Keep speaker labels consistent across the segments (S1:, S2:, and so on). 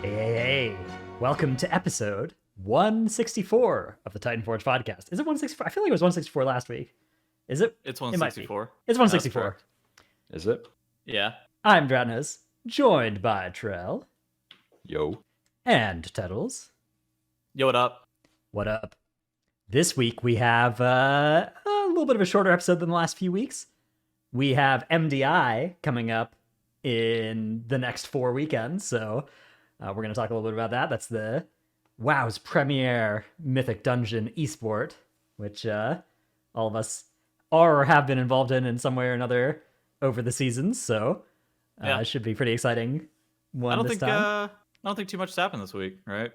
S1: Hey, welcome to episode 164 of the Titanforge podcast. Is it 164? I feel like it was 164 last week. Is it?
S2: It's
S1: It might be.
S2: 164.
S1: It's
S2: That's
S1: 164.
S2: correct.
S3: Is it?
S2: Yeah.
S1: I'm Dratnos, joined by Trell
S3: Yo.
S1: and Tettles.
S2: Yo, what up?
S1: What up? This week we have a little bit of a shorter episode than the last few weeks. We have MDI coming up in the next 4 weekends, so we're going to talk a little bit about that. That's the WoW's premier Mythic Dungeon esport, which all of us are or have been involved in some way or another over the seasons. So
S2: Yeah.
S1: it should be pretty exciting.
S2: I don't think
S1: time.
S2: I don't think too much has happened this week, right?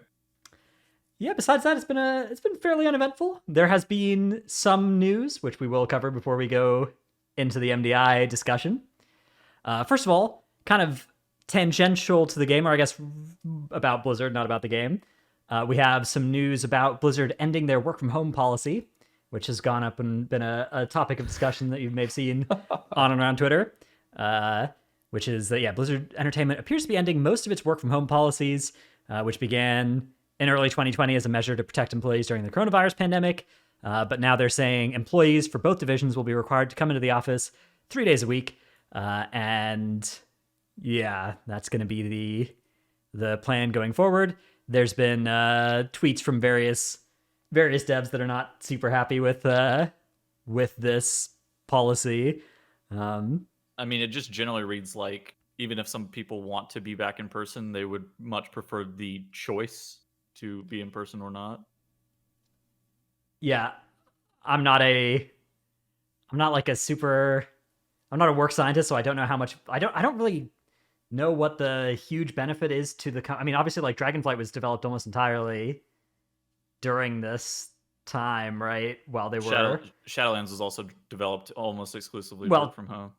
S1: Yeah. Besides that, it's been fairly uneventful. There has been some news which we will cover before we go into the MDI discussion. First of all, kind of tangential to the game, or I guess about Blizzard, not about the game. We have some news about Blizzard ending their work from home policy, which has gone up and been a topic of discussion that you may have seen on and around Twitter. Which is that, Blizzard Entertainment appears to be ending most of its work from home policies, which began in early 2020 as a measure to protect employees during the coronavirus pandemic. But now they're saying employees for both divisions will be required to come into the office 3 days a week. And yeah, that's going to be the plan going forward. There's been tweets from various devs that are not super happy with this policy.
S2: I mean, it just generally reads like even if some people want to be back in person, they would much prefer the choice to be in person or not.
S1: Yeah, I'm not a work scientist, so I don't know how much. I don't really know what the huge benefit is to the. I mean, obviously, like Dragonflight was developed almost entirely during this time, right? While they were
S2: Shadowlands was also developed almost exclusively work from home.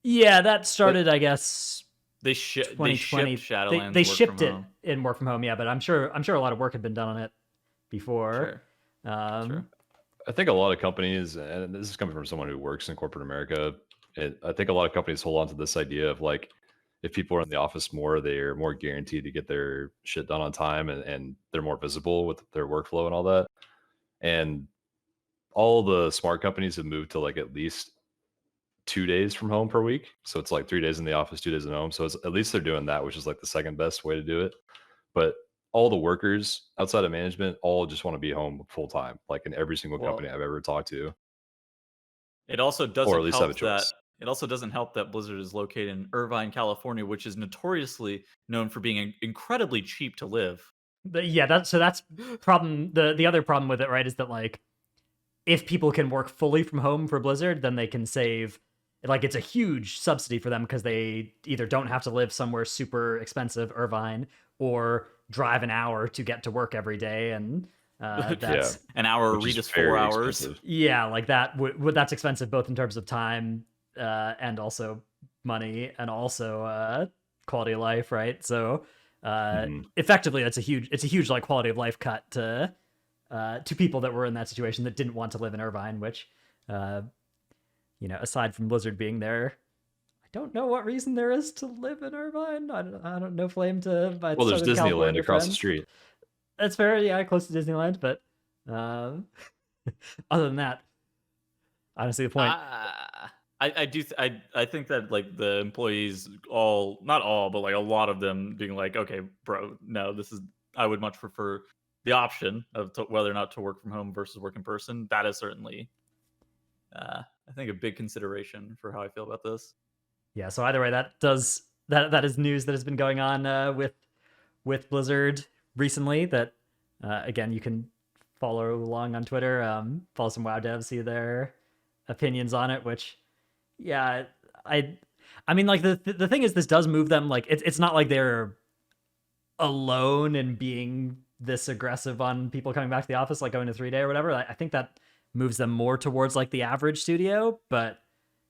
S1: Yeah, that started, I guess.
S2: They shipped
S1: 2020.
S2: Shadowlands.
S1: They shipped it in work from home, yeah, but I'm sure a lot of work had been done on it before.
S2: Sure.
S3: I think a lot of companies, and this is coming from someone who works in corporate America, I think a lot of companies hold on to this idea of like, if people are in the office more, they're more guaranteed to get their shit done on time and they're more visible with their workflow and all that. And all the smart companies have moved to like at least 2 days from home per week. So it's like 3 days in the office, 2 days at home. So it's, at least they're doing that, which is like the second best way to do it. But all the workers outside of management all just want to be home full time, like in every single company I've ever talked to.
S2: It also
S3: Or
S2: doesn't
S3: at least have a
S2: help
S3: choice.
S2: that it also doesn't help that Blizzard is located in Irvine, California, which is notoriously known for being incredibly cheap to live.
S1: That's problem. The other problem with it, right, is that like if people can work fully from home for Blizzard, then they can save. Like it's a huge subsidy for them because they either don't have to live somewhere super expensive, Irvine, or drive an hour to get to work every day, and that's
S2: an hour, read us 4 hours.
S3: Expensive.
S1: Yeah, like that. That's expensive both in terms of time and also money and also quality of life, right? So effectively, it's a huge like quality of life cut to people that were in that situation that didn't want to live in Irvine, which. Aside from Blizzard being there, I don't know what reason there is to live in Irvine. I don't know Flame to.
S3: Well, there's Disneyland
S1: California
S3: across
S1: friends.
S3: the street.
S1: That's fair, yeah, close to Disneyland. But other than that, I don't see the point.
S2: I think that like the employees, not all, but like a lot of them being like, okay, bro, no, I would much prefer the option of whether or not to work from home versus work in person. That is certainly. I think a big consideration for how I feel about this.
S1: Yeah, so either way, that is news that has been going on with Blizzard recently. That again, you can follow along on Twitter, follow some WoW devs, see their opinions on it. Which, yeah, I mean, like the thing is, this does move them. Like it's not like they're alone in being this aggressive on people coming back to the office, like going to 3 day or whatever. I think that moves them more towards like the average studio, but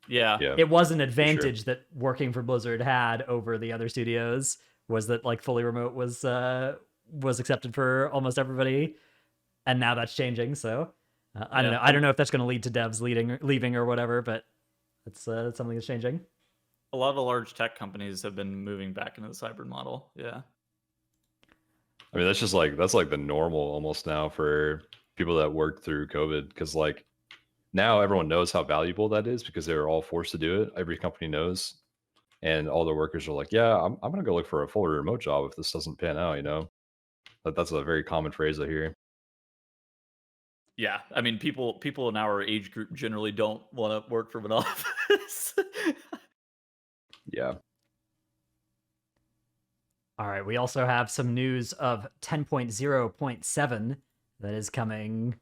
S1: it was an advantage that working for Blizzard had over the other studios was that like fully remote was accepted for almost everybody, and now that's changing. So I don't know. I don't know if that's going to lead to devs leaving or whatever, but it's something that's changing.
S2: A lot of the large tech companies have been moving back into the hybrid model. Yeah.
S3: I mean, that's like the normal almost now for people that worked through COVID, because like now everyone knows how valuable that is because they were all forced to do it. Every company knows, and all the workers are like, "Yeah, I'm gonna go look for a fully remote job if this doesn't pan out." You know, that's a very common phrase I hear.
S2: Yeah, I mean, people in our age group generally don't want to work from an office.
S3: Yeah,
S1: All right, we also have some news of 10.0.7 that is coming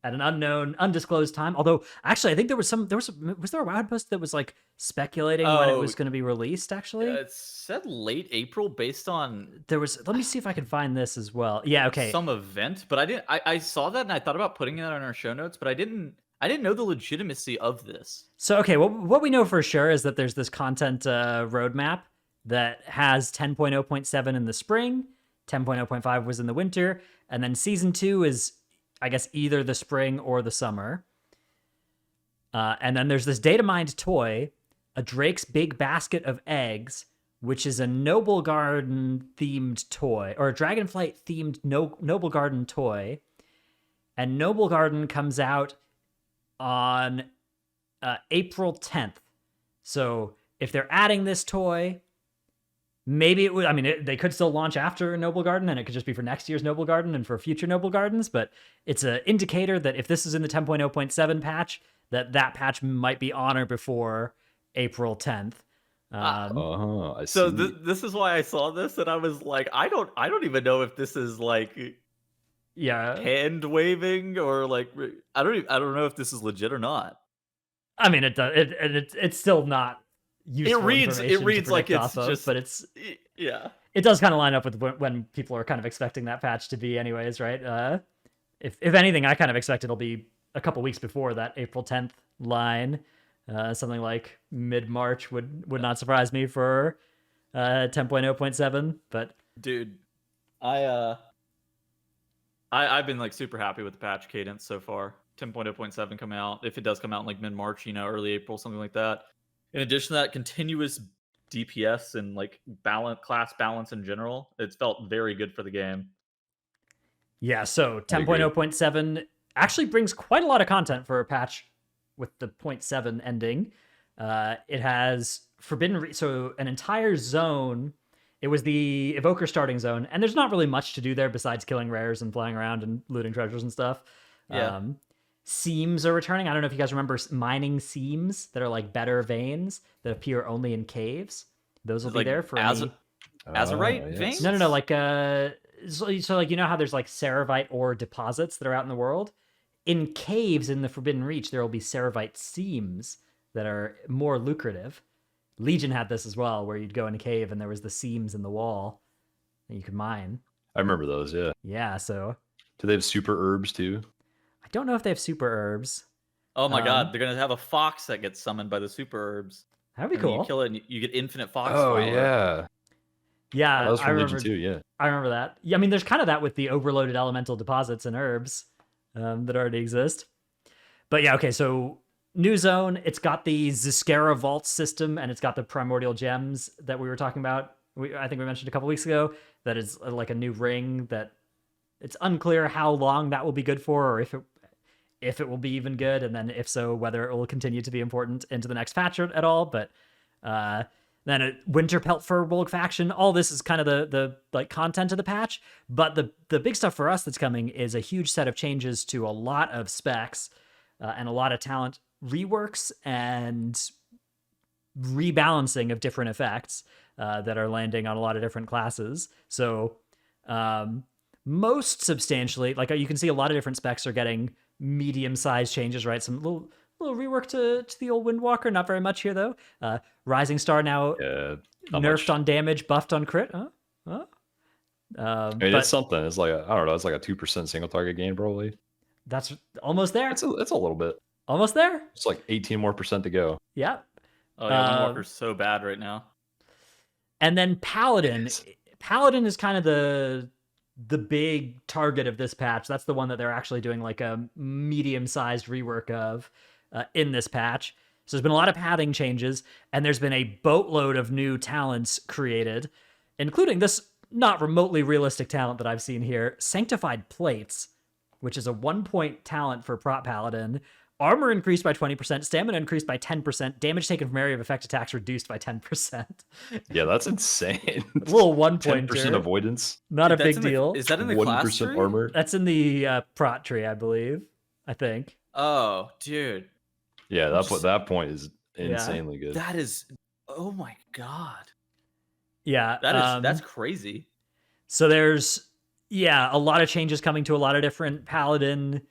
S1: at an unknown, undisclosed time. Although, actually, I think was there a Wild Post that was like speculating when it
S2: Oh,
S1: was going to be released? Actually,
S2: it said late April based on
S1: there was. Let me see if I can find this as well. Yeah, okay.
S2: some event, but I didn't. I saw that and I thought about putting it on our show notes, but I didn't. I didn't know the legitimacy of this.
S1: So, okay, well, what we know for sure is that there's this content roadmap that has 10.0.7 in the spring, 10.0.5 was in the winter, and then season 2 is, I guess, either the spring or the summer. And then there's this data mined toy, a Drake's Big Basket of Eggs, which is a Noble Garden themed toy, or a Dragonflight themed Noble Garden toy. And Noble Garden comes out on April 10th. So if they're adding this toy, maybe it would, I mean, they could still launch after Noble Garden, and it could just be for next year's Noble Garden and for future Noble Gardens, but it's an indicator that if this is in the 10.0.7 patch, that patch might be on or before April 10th.
S3: I see.
S2: So this is why I saw this, and I was like, I don't even know if this is like
S1: Yeah.
S2: hand waving or like I don't know if this is legit or not.
S1: I mean, it's still not useful.
S2: It reads like it's
S1: off of,
S2: just,
S1: but it's
S2: yeah.
S1: it does kind of line up with when people are kind of expecting that patch to be, anyways, right? If anything, I kind of expect it'll be a couple weeks before that April 10th line. Something like mid-March would not surprise me for 10.0.7. But
S2: Dude, I've been like super happy with the patch cadence so far. 10.0.7 come out. If it does come out in like mid-March, you know, early April, something like that. In addition to that, continuous DPS and like class balance in general, it's felt very good for the game.
S1: yeah, so
S3: I agree.
S1: 10.0.7 actually brings quite a lot of content for a patch with the 0.7 ending. It has so an entire zone. It was the Evoker starting zone, and there's not really much to do there besides killing rares and flying around and looting treasures and stuff.
S2: Yeah.
S1: Seams are returning. I don't know if you guys remember mining seams that are like better veins that appear only in caves. Those will be
S2: Like
S1: there for
S2: Azurite
S3: yes.
S2: veins?
S1: No, like so like, you know how there's like Ceravite ore deposits that are out in the world? In caves in the Forbidden Reach, there will be Ceravite seams that are more lucrative. Legion had this as well, where you'd go in a cave and there was the seams in the wall that you could mine.
S3: I remember those. Yeah.
S1: Yeah, so
S3: Do they have super herbs too?
S1: I don't know if they have super herbs.
S2: Oh my god, they're gonna have a fox that gets summoned by the super herbs.
S1: That'd be
S2: And then
S1: cool.
S2: You kill it and you get infinite fox
S3: Oh
S2: flower.
S3: yeah.
S1: Yeah,
S3: That was
S1: I
S3: from
S1: remember.
S3: Legion too. Yeah.
S1: I remember that. Yeah, I mean, there's kind of that with the overloaded elemental deposits and herbs that already exist. But yeah, okay, so new zone, it's got the Ziscara vault system, and it's got the primordial gems that we were talking about. I think we mentioned a couple weeks ago that is like a new ring that it's unclear how long that will be good for, or if it will be even good, and then if so, whether it will continue to be important into the next patch at all. But then a winter pelt for rogue faction. All this is kind of the like content of the patch. But the big stuff for us that's coming is a huge set of changes to a lot of specs and a lot of talent reworks and rebalancing of different effects that are landing on a lot of different classes. So most substantially, like you can see a lot of different specs are getting medium-sized changes, right? Some little rework to the old Windwalker. Not very much here, though. Rising Star now
S3: Not
S1: nerfed
S3: much.
S1: on damage, buffed on crit. Huh?
S3: I mean,
S1: But
S3: it's something. It's like I don't know. It's like a 2% single target gain probably.
S1: that's almost there.
S3: It's a little bit.
S1: Almost there.
S3: It's like 18 more percent to go.
S1: Yeah.
S2: Oh yeah, Windwalker's so bad right now.
S1: And then Paladin.
S3: Yes.
S1: Paladin is kind of the big target of this patch. That's the one that they're actually doing like a medium-sized rework of in this patch. So there's been a lot of pathing changes, and there's been a boatload of new talents created, including this not remotely realistic talent that I've seen here. Sanctified Plates, which is a 1-point talent for Prot Paladin. Armor increased by 20%, stamina increased by 10%, damage taken from area of effect attacks reduced by 10%.
S3: Yeah, that's insane.
S1: A little 1
S3: 10%
S1: pointer.
S3: avoidance,
S1: Not a
S2: That's
S1: big deal.
S2: Is that in the class
S3: 1%
S2: tree?
S3: armor.
S1: That's in the Prot tree, I believe. I think.
S2: Oh, dude.
S3: Yeah,
S2: Just-
S3: that point is
S1: Yeah.
S3: insanely good.
S2: That is, oh my god.
S1: Yeah.
S2: That's crazy.
S1: So there's, a lot of changes coming to a lot of different Paladin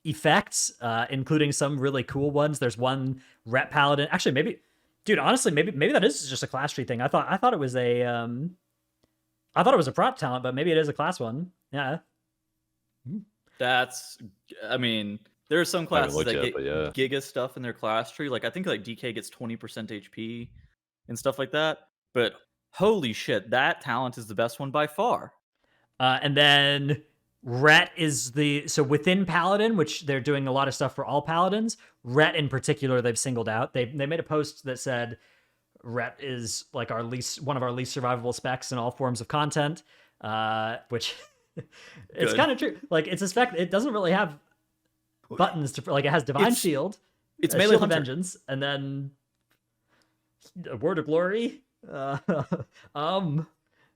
S1: effects, including some really cool ones. There's one Rep Paladin. Actually, honestly, maybe that is just a class tree thing. I thought it was a prop talent, but maybe it is a class one. Yeah.
S2: I mean, there are some
S3: I haven't
S2: classes
S3: looked
S2: that
S3: yet,
S2: get
S3: but yeah.
S2: giga stuff in their class tree. Like I think like DK gets 20% HP and stuff like that. But holy shit, that talent is the best one by far.
S1: And then Ret is so within Paladin, which they're doing a lot of stuff for all Paladins. Ret in particular, they've singled out. They made a post that said Ret is like one of our least survivable specs in all forms of content, which it's kind of true. Like it's a spec. It doesn't really have buttons to like. It has Divine Shield.
S2: It's
S1: a
S2: melee
S1: Shield of
S2: hunter.
S1: Vengeance, and then a Word of Glory.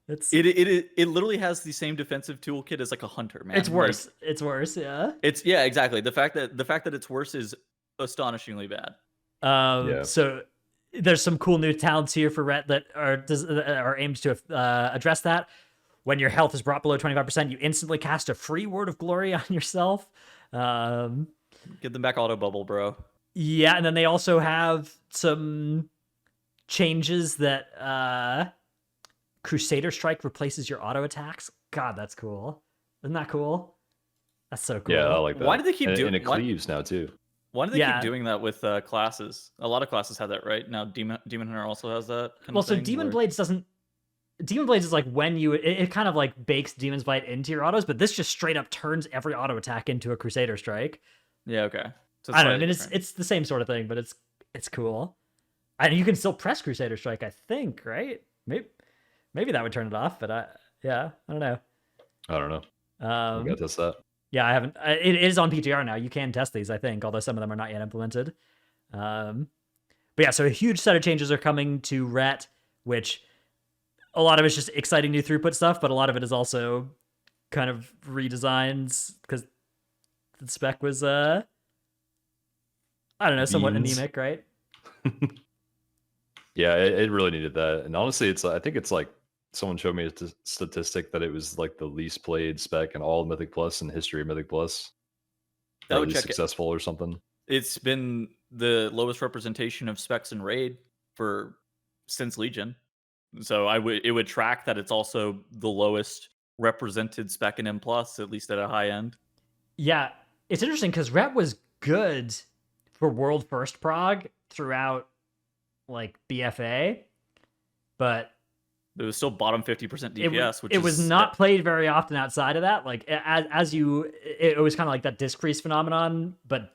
S2: It literally has the same defensive toolkit as like a hunter, man.
S1: It's worse. It's worse. Yeah.
S2: Yeah, exactly. The fact that it's worse is astonishingly bad.
S1: So there's some cool new talents here for Ret that are aimed to address that. When your health is brought below 25%, you instantly cast a free Word of Glory on yourself.
S2: Get them back auto bubble, bro.
S1: Yeah, and then they also have some changes that Crusader Strike replaces your auto attacks. God, that's cool. Isn't that cool? That's so cool.
S3: Yeah, I like that.
S2: Why do they keep doing
S3: and it cleaves now too?
S2: Why do they keep doing that with classes? A lot of classes have that, right? Now Demon Hunter also has that kind of thing.
S1: So Demon Blades doesn't. Demon Blades is like when it kind of like bakes Demon's Bite into your autos, but this just straight up turns every auto attack into a Crusader Strike.
S2: Yeah, okay. So
S1: I don't know. I mean, it's the same sort of thing, but it's cool. And you can still press Crusader Strike, I think, right? Maybe that would turn it off, but I don't know.
S3: I don't know. We got to test that.
S1: Yeah, I haven't. It is on PTR now. You can test these, I think, although some of them are not yet implemented. But yeah, so a huge set of changes are coming to Ret, which a lot of it's just exciting new throughput stuff, but a lot of it is also kind of redesigns because the spec was, I don't know, somewhat anemic, right?
S3: Yeah, it really needed that. And honestly, I think it's like someone showed me a statistic that it was like the least played spec in all Mythic Plus in the history of Mythic Plus. Or least successful or something.
S2: It's been the lowest representation of specs in Raid since Legion. So it would track that it's also the lowest represented spec in M+, at least at a high end.
S1: Yeah, it's interesting because Ret was good for World First Prog throughout like BFA, but
S2: it was still bottom 50% DPS,
S1: it was not played very often outside of that. Like it was kind of like that discrease phenomenon, but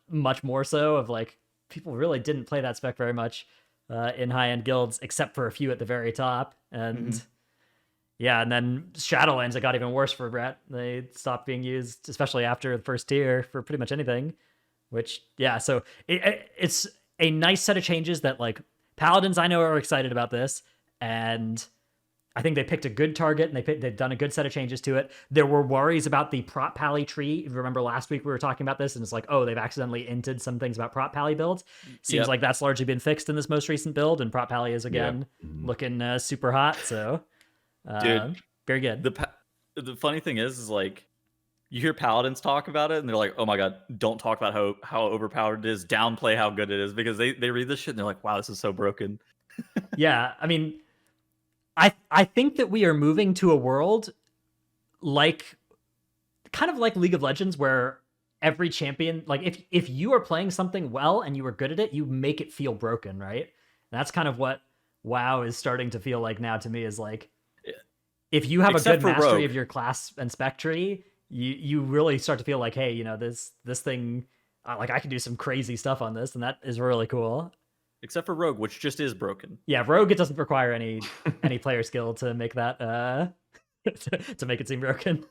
S1: much more so of like people really didn't play that spec very much in high-end guilds, except for a few at the very top. And yeah, and then Shadowlands, it got even worse for Ret. They stopped being used, especially after the first tier, for pretty much anything. Which, yeah, so it's a nice set of changes that, like, Paladins I know are excited about this, and I think they picked a good target, and they've done a good set of changes to it. There were worries about the Prot Pally tree. If you remember last week we were talking about this, and it's like, oh, they've accidentally inted some things about Prot Pally builds. Seems like that's largely been fixed in this most recent build, and Prot Pally is again looking super hot. So,
S2: dude,
S1: very good.
S2: The funny thing is like, you hear Paladins talk about it, and they're like, oh my god, don't talk about how overpowered it is, downplay how good it is, because they read this shit, and they're like, wow, this is so broken.
S1: Yeah, I mean, I think that we are moving to a world kind of like League of Legends, where every champion, like if you are playing something well and you are good at it, you make it feel broken, right? And that's kind of what WoW is starting to feel like now to me, is like, if you have a good mastery of your class and spec tree, you really start to feel like, hey, you know, this thing, like I can do some crazy stuff on this, and that is really cool.
S2: except for Rogue, which just is broken.
S1: Yeah, Rogue, it doesn't require any player skill to make that to make it seem broken.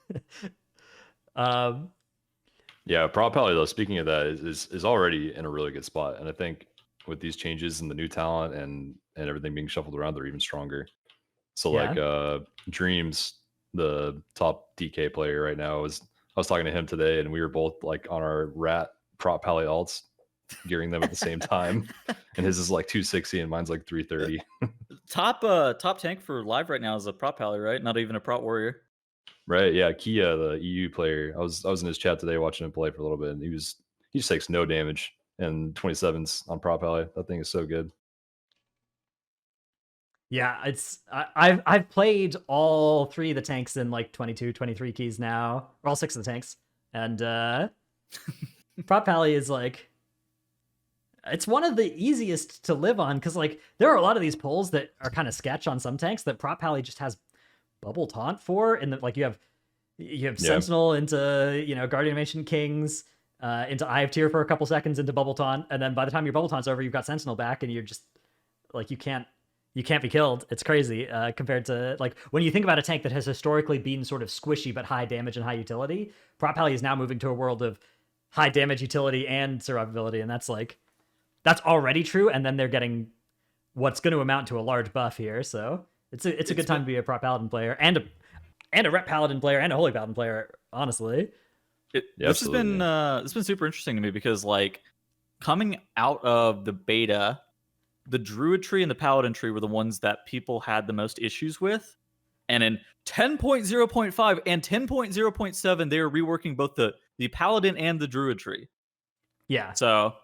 S3: Yeah, Prop Pally though, speaking of that, is already in a really good spot. And I think with these changes and the new talent and everything being shuffled around, they're even stronger. So like Dreams, the top DK player right now, I was talking to him today and we were both like on our rat Prop Pally alts, gearing them at the same time. And his is like 260 and mine's like 330.
S2: Top tank for live right now is a Prop Pally, right? Not even a Prop Warrior.
S3: Right, yeah, Kia, the EU player. I was in his chat today watching him play for a little bit, and he just takes no damage and 27s on Prop Ally. That thing is so good.
S1: Yeah, I've played all 3 of the tanks in like 22, 23 keys now, or all 6 of the tanks, and Prop Pally is like, it's one of the easiest to live on because like there are a lot of these pulls that are kind of sketch on some tanks that Prop Pally just has bubble taunt for, and like you have Sentinel into Guardian Nation Kings, into Eye of Tear for a couple seconds into bubble taunt, and then by the time your bubble taunt's over, you've got Sentinel back, and you're just like you can't be killed. It's crazy compared to like when you think about a tank that has historically been sort of squishy but high damage and high utility. Prop Pally is now moving to a world of high damage, utility, and survivability, and that's already true. And then they're getting what's going to amount to a large buff here, so. It's a good time to be a Prop Paladin player and a Rep Paladin player and a Holy Paladin player, honestly.
S2: This has been super interesting to me because like coming out of the beta, the Druid tree and the Paladin tree were the ones that people had the most issues with. And in 10.0.5 and 10.0.7, they are reworking both the Paladin and the Druid tree.
S1: Yeah.
S2: So,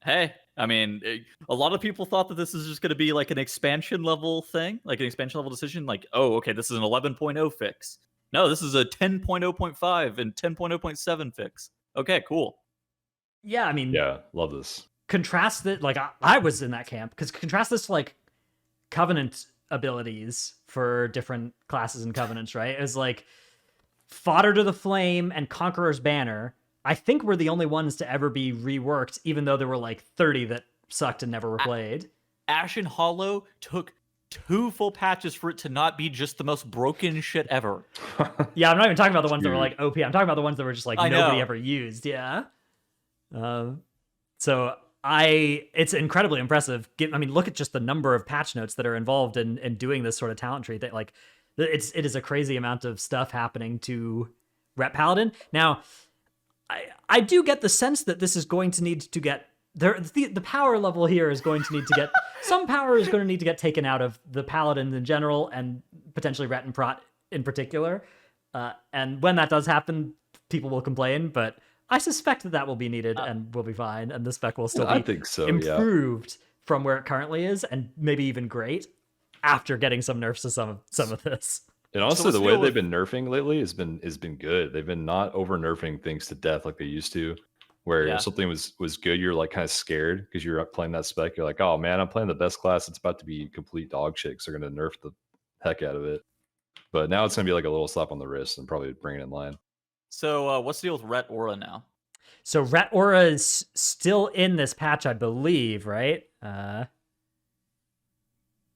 S2: hey, I mean, a lot of people thought that this is just going to be like an expansion level thing, like an expansion level decision. Like, oh, okay, this is an 11.0 fix. No, this is a 10.0.5 and 10.0.7 fix. Okay, cool.
S1: Yeah, I mean,
S3: yeah, love this.
S1: Contrast that, like I was in that camp, because contrast this to like Covenant abilities for different classes and Covenants, right? It was like Fodder to the Flame and Conqueror's Banner. I think we're the only ones to ever be reworked, even though there were like 30 that sucked and never were played.
S2: Ashen Hollow took 2 full patches for it to not be just the most broken shit ever.
S1: Yeah, I'm not even talking about the ones that were like OP. I'm talking about the ones that were just like nobody ever used. Yeah. So it's incredibly impressive. I mean, look at just the number of patch notes that are involved in doing this sort of talent tree. That like, it is a crazy amount of stuff happening to Rep Paladin. Now, I do get the sense that this is going to need to get the power level here is going to need to get some power is going to need to get taken out of the Paladins in general and potentially Ret and Prot in particular. And when that does happen, people will complain, but I suspect that will be needed and will be fine, and the spec will still be
S3: I think so,
S1: improved from where it currently is, and maybe even great after getting some nerfs to some of this.
S3: And honestly, the way they've been nerfing lately has been good. They've been not over nerfing things to death like they used to, where if something was good, you're like kind of scared because you're playing that spec. You're like, oh man, I'm playing the best class. It's about to be complete dog shit because they're going to nerf the heck out of it. But now it's going to be like a little slap on the wrist and probably bring it in line.
S2: So what's the deal with Ret Aura now?
S1: So Ret Aura is still in this patch, I believe, right?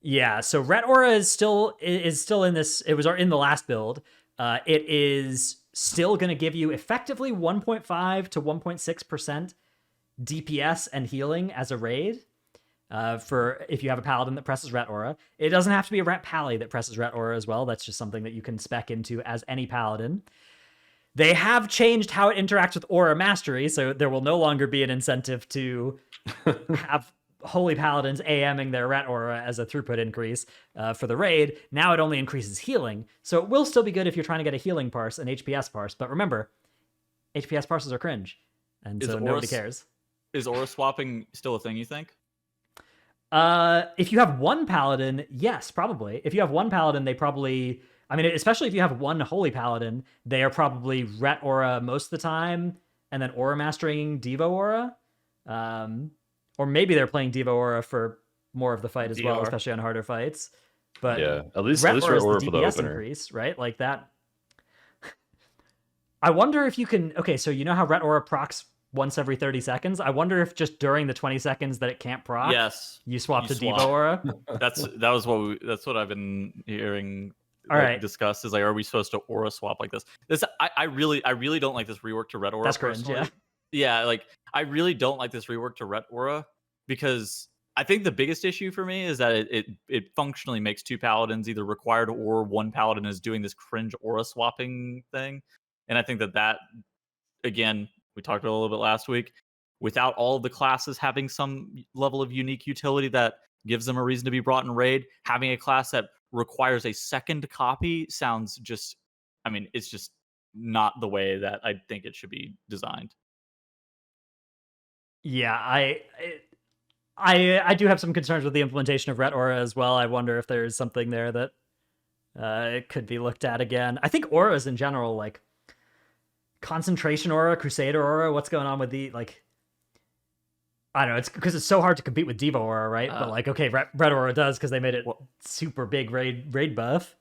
S1: Yeah, so Ret Aura is still in this. It was in the last build. It is still going to give you effectively 1.5 to 1.6% DPS and healing as a raid. For if you have a Paladin that presses Ret Aura. It doesn't have to be a Ret Pally that presses Ret Aura as well. That's just something that you can spec into as any Paladin. They have changed how it interacts with Aura Mastery, so there will no longer be an incentive to have Holy Paladins AMing their Ret Aura as a throughput increase for the raid. Now it only increases healing, so it will still be good if you're trying to get a healing parse, an HPS parse, but remember, HPS parses are cringe, and so nobody cares.
S2: Is Aura swapping still a thing, you think?
S1: If you have one Paladin, yes, probably. If you have one Paladin, they probably... I mean, especially if you have one Holy Paladin, they are probably Ret Aura most of the time, and then Aura Mastering Devo Aura. Or maybe they're playing Devo Aura for more of the fight as well, especially on harder fights. But
S3: yeah, at least
S1: Ret
S3: Ret
S1: Aura
S3: Aura
S1: is the
S3: for the
S1: DPS
S3: opener.
S1: increase, right? Like that. I wonder if you can... Okay, so you know how Ret Aura procs once every 30 seconds. I wonder if just during the 20 seconds that it can't proc,
S2: Yes,
S1: you swap
S2: you
S1: to
S2: swap.
S1: Devo Aura.
S2: that's what I've been hearing.
S1: All
S2: Like,
S1: right.
S2: discussed is like, are we supposed to aura swap like this? I really don't like this rework to red aura.
S1: That's cringe,
S2: personally. Yeah, like I really don't like this rework to red aura because I think the biggest issue for me is that it functionally makes 2 paladins either required or 1 paladin is doing this cringe aura swapping thing, and I think that again, we talked about it a little bit last week. Without all of the classes having some level of unique utility that gives them a reason to be brought in raid, having a class that requires a second copy sounds just, I mean, it's just not the way that I think it should be designed.
S1: Yeah, I do have some concerns with the implementation of Ret Aura as well. I wonder if there's something there that it could be looked at again. I think auras in general, like Concentration Aura, Crusader Aura, what's going on with the, like, I don't know, it's because it's so hard to compete with Devo Aura, right? But like, okay, Red Aura does because they made it super big raid buff.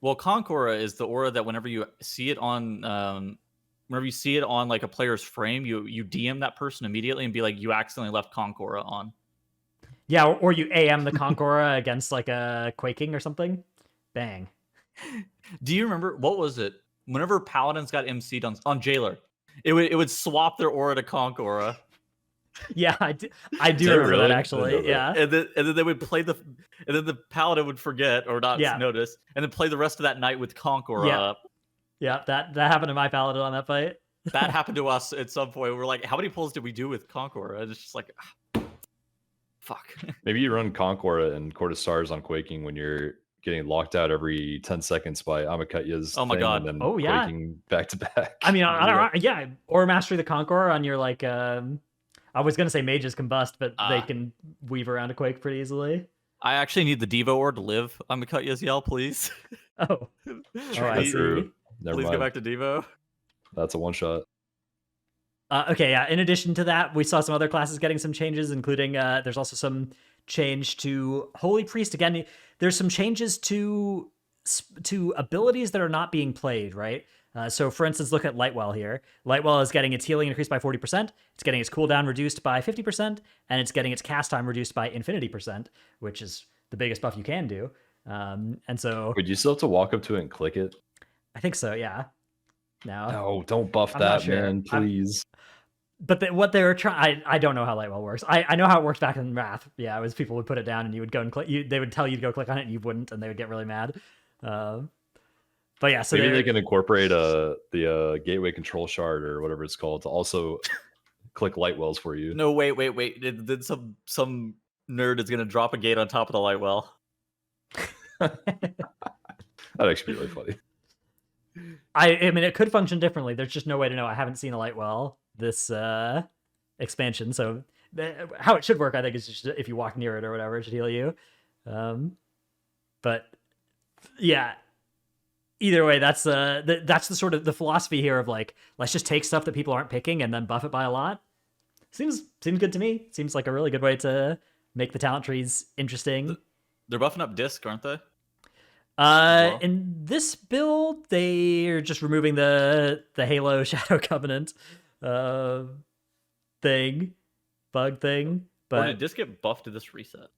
S2: Well, Conch Aura is the aura that whenever you see it on like a player's frame, you DM that person immediately and be like, you accidentally left Conch Aura on.
S1: Yeah, or you AM the Conch Aura against like a Quaking or something. Bang.
S2: Do you remember, what was it? Whenever Paladins got MC'd on Jailer, it would swap their aura to Conch Aura.
S1: Yeah, I do remember
S3: really?
S1: that actually. Yeah.
S2: And then they would play and then the Paladin would forget or not notice, and then play the rest of that night with Conch Aura up.
S1: Yeah, that happened to my Paladin on that fight.
S2: That happened to us at some point. We're like, how many pulls did we do with Conch Aura? And it's just like, fuck.
S3: Maybe you run Conch Aura and Court of Stars on Quaking when you're getting locked out every 10 seconds by Amakutya's
S2: Oh my God.
S3: and then
S1: Oh, yeah.
S3: Quaking back to back.
S1: I mean, I don't, yeah, or Mastery the Conch Aura on your, like, I was going to say Mages Combust, but they can weave around a Quake pretty easily.
S2: I actually need the Devo Aura to live. Amakutya's yell, please.
S1: Oh, I see.
S3: Never
S2: Please
S3: mind.
S2: go back to Devo.
S3: That's a one shot.
S1: Okay, yeah. In addition to that, we saw some other classes getting some changes, including there's also some change to Holy Priest. Again, there's some changes to abilities that are not being played, right? So, for instance, look at Lightwell here. Lightwell is getting its healing increased by 40%, it's getting its cooldown reduced by 50%, and it's getting its cast time reduced by infinity%, which is the biggest buff you can do. And so...
S3: Would you still have to walk up to it and click it?
S1: I think so, yeah.
S3: No, don't buff
S1: I'm not
S3: that,
S1: sure.
S3: man, please.
S1: But what they were trying, I don't know how Lightwell works. I know how it works back in Wrath. Yeah, it was people would put it down and you would go and click. They would tell you to go click on it and you wouldn't, and they would get really mad. But yeah, so
S3: maybe they can incorporate the gateway control shard or whatever it's called to also click Lightwells for you.
S2: No, wait. Then some nerd is gonna drop a gate on top of the Lightwell.
S3: That'd actually be really funny.
S1: I mean, it could function differently. There's just no way to know. I haven't seen a Lightwell this expansion, so how it should work, I think, is just if you walk near it or whatever, it should heal you. But yeah, either way, that's the sort of the philosophy here of like, let's just take stuff that people aren't picking and then buff it by a lot. Seems good to me. Seems like a really good way to make the talent trees interesting.
S2: They're buffing up Disc, aren't they?
S1: In this build, they're just removing the Halo Shadow Covenant bug thing. But
S2: or did Disc get buffed to this reset?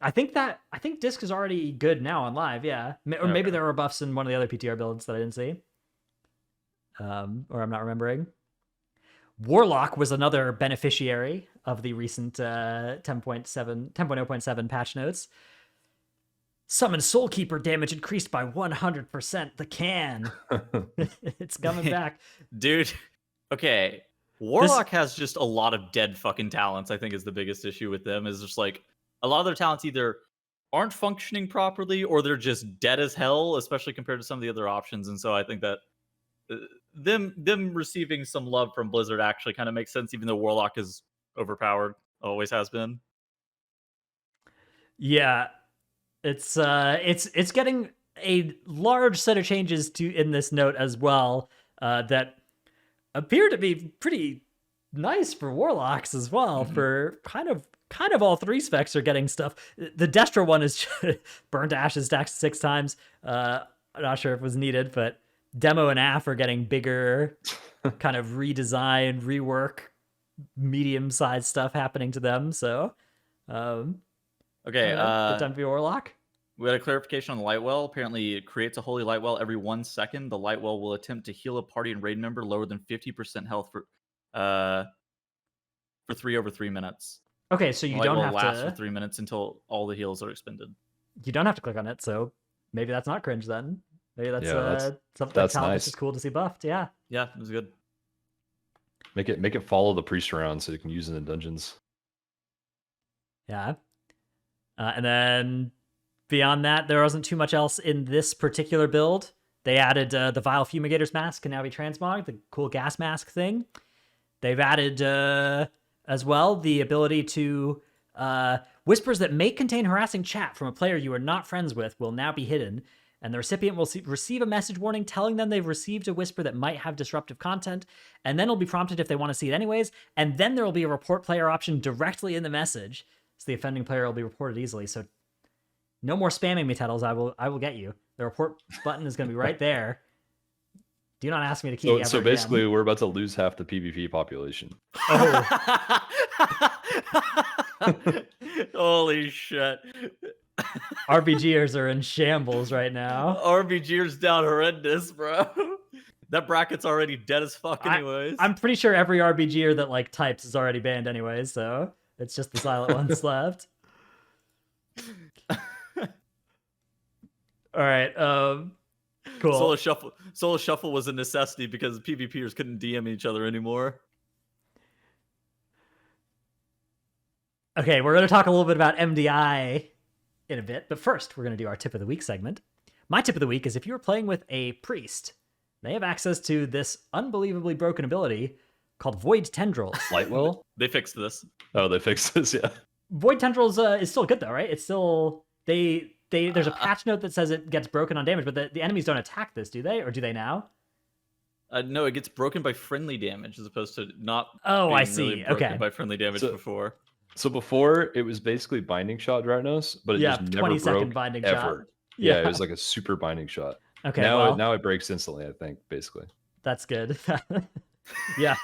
S1: I think Disc is already good now on live, yeah. Or maybe there were buffs in one of the other PTR builds that I didn't see. Or I'm not remembering. Warlock was another beneficiary of the recent 10.0.7 patch notes. Summon Soulkeeper damage increased by 100%. The can. It's coming back.
S2: Dude, okay. Warlock has just a lot of dead fucking talents, I think is the biggest issue with them. Is just like, a lot of their talents either aren't functioning properly or they're just dead as hell, especially compared to some of the other options. And so I think that them receiving some love from Blizzard actually kind of makes sense, even though Warlock is overpowered, always has been.
S1: Yeah. It's getting a large set of changes in this note as well that appear to be pretty nice for Warlocks as well. Mm-hmm. For kind of all three specs are getting stuff. The Destra one is burned to ashes stacked 6 times. I'm not sure if it was needed, but Demo and AF are getting bigger, kind of redesign, rework medium-sized stuff happening to them. So,
S2: Okay,
S1: good time to be a warlock.
S2: we had a clarification on the light well. Apparently, it creates a holy light well every 1 second. The light well will attempt to heal a party and raid member lower than 50% health for 3 over 3 minutes.
S1: Okay, so
S2: The
S1: you
S2: light
S1: don't
S2: well
S1: have
S2: lasts
S1: to.
S2: for 3 minutes until all the heals are expended.
S1: You don't have to click on it. So maybe that's not cringe then. Maybe that's something
S3: that's
S1: that
S3: nice.
S1: is cool to see buffed. Yeah.
S2: Yeah, it was good.
S3: Make it follow the priest around so you can use it in dungeons.
S1: Yeah. And then beyond that, there wasn't too much else in this particular build. They added the Vile Fumigator's mask can now be transmogged, the cool gas mask thing. They've added as well the ability to whispers that may contain harassing chat from a player you are not friends with will now be hidden, and the recipient will receive a message warning telling them they've received a whisper that might have disruptive content, and then will be prompted if they want to see it anyways, and then there will be a report player option directly in the message, so the offending player will be reported easily. So no more spamming me, Tettles. I will get you. The report button is going to be right there. Do not ask me to key.
S3: So basically, we're about to lose half the PvP population.
S1: Oh.
S2: Holy shit.
S1: RBGers are in shambles right now.
S2: RBGers down horrendous, bro. That bracket's already dead as fuck anyways.
S1: I'm pretty sure every RBGer that like types is already banned anyways, so it's just the silent ones left. All right, cool.
S2: Solo Shuffle was a necessity because PvPers couldn't DM each other anymore.
S1: Okay, we're going to talk a little bit about MDI in a bit, but first we're going to do our tip of the week segment. My tip of the week is if you're playing with a priest, they have access to this unbelievably broken ability called Void Tendrils.
S3: Lightwell?
S2: They fixed this.
S3: Oh, they fixed this, yeah.
S1: Void Tendrils is still good though, right? It's still there's a patch note that says it gets broken on damage, but the enemies don't attack this, do they? Or do they now?
S2: No, it gets broken by friendly damage as opposed to not.
S1: Oh,
S2: being
S1: I see.
S2: Really broken
S1: Okay.
S2: By friendly damage before.
S3: So before it was basically binding shot Drytnos, but it just never
S1: 20-second
S3: broke
S1: binding
S3: ever.
S1: shot.
S3: Yeah, it was like a super binding shot.
S1: Okay.
S3: Now it breaks instantly, I think, basically.
S1: That's good. Yeah.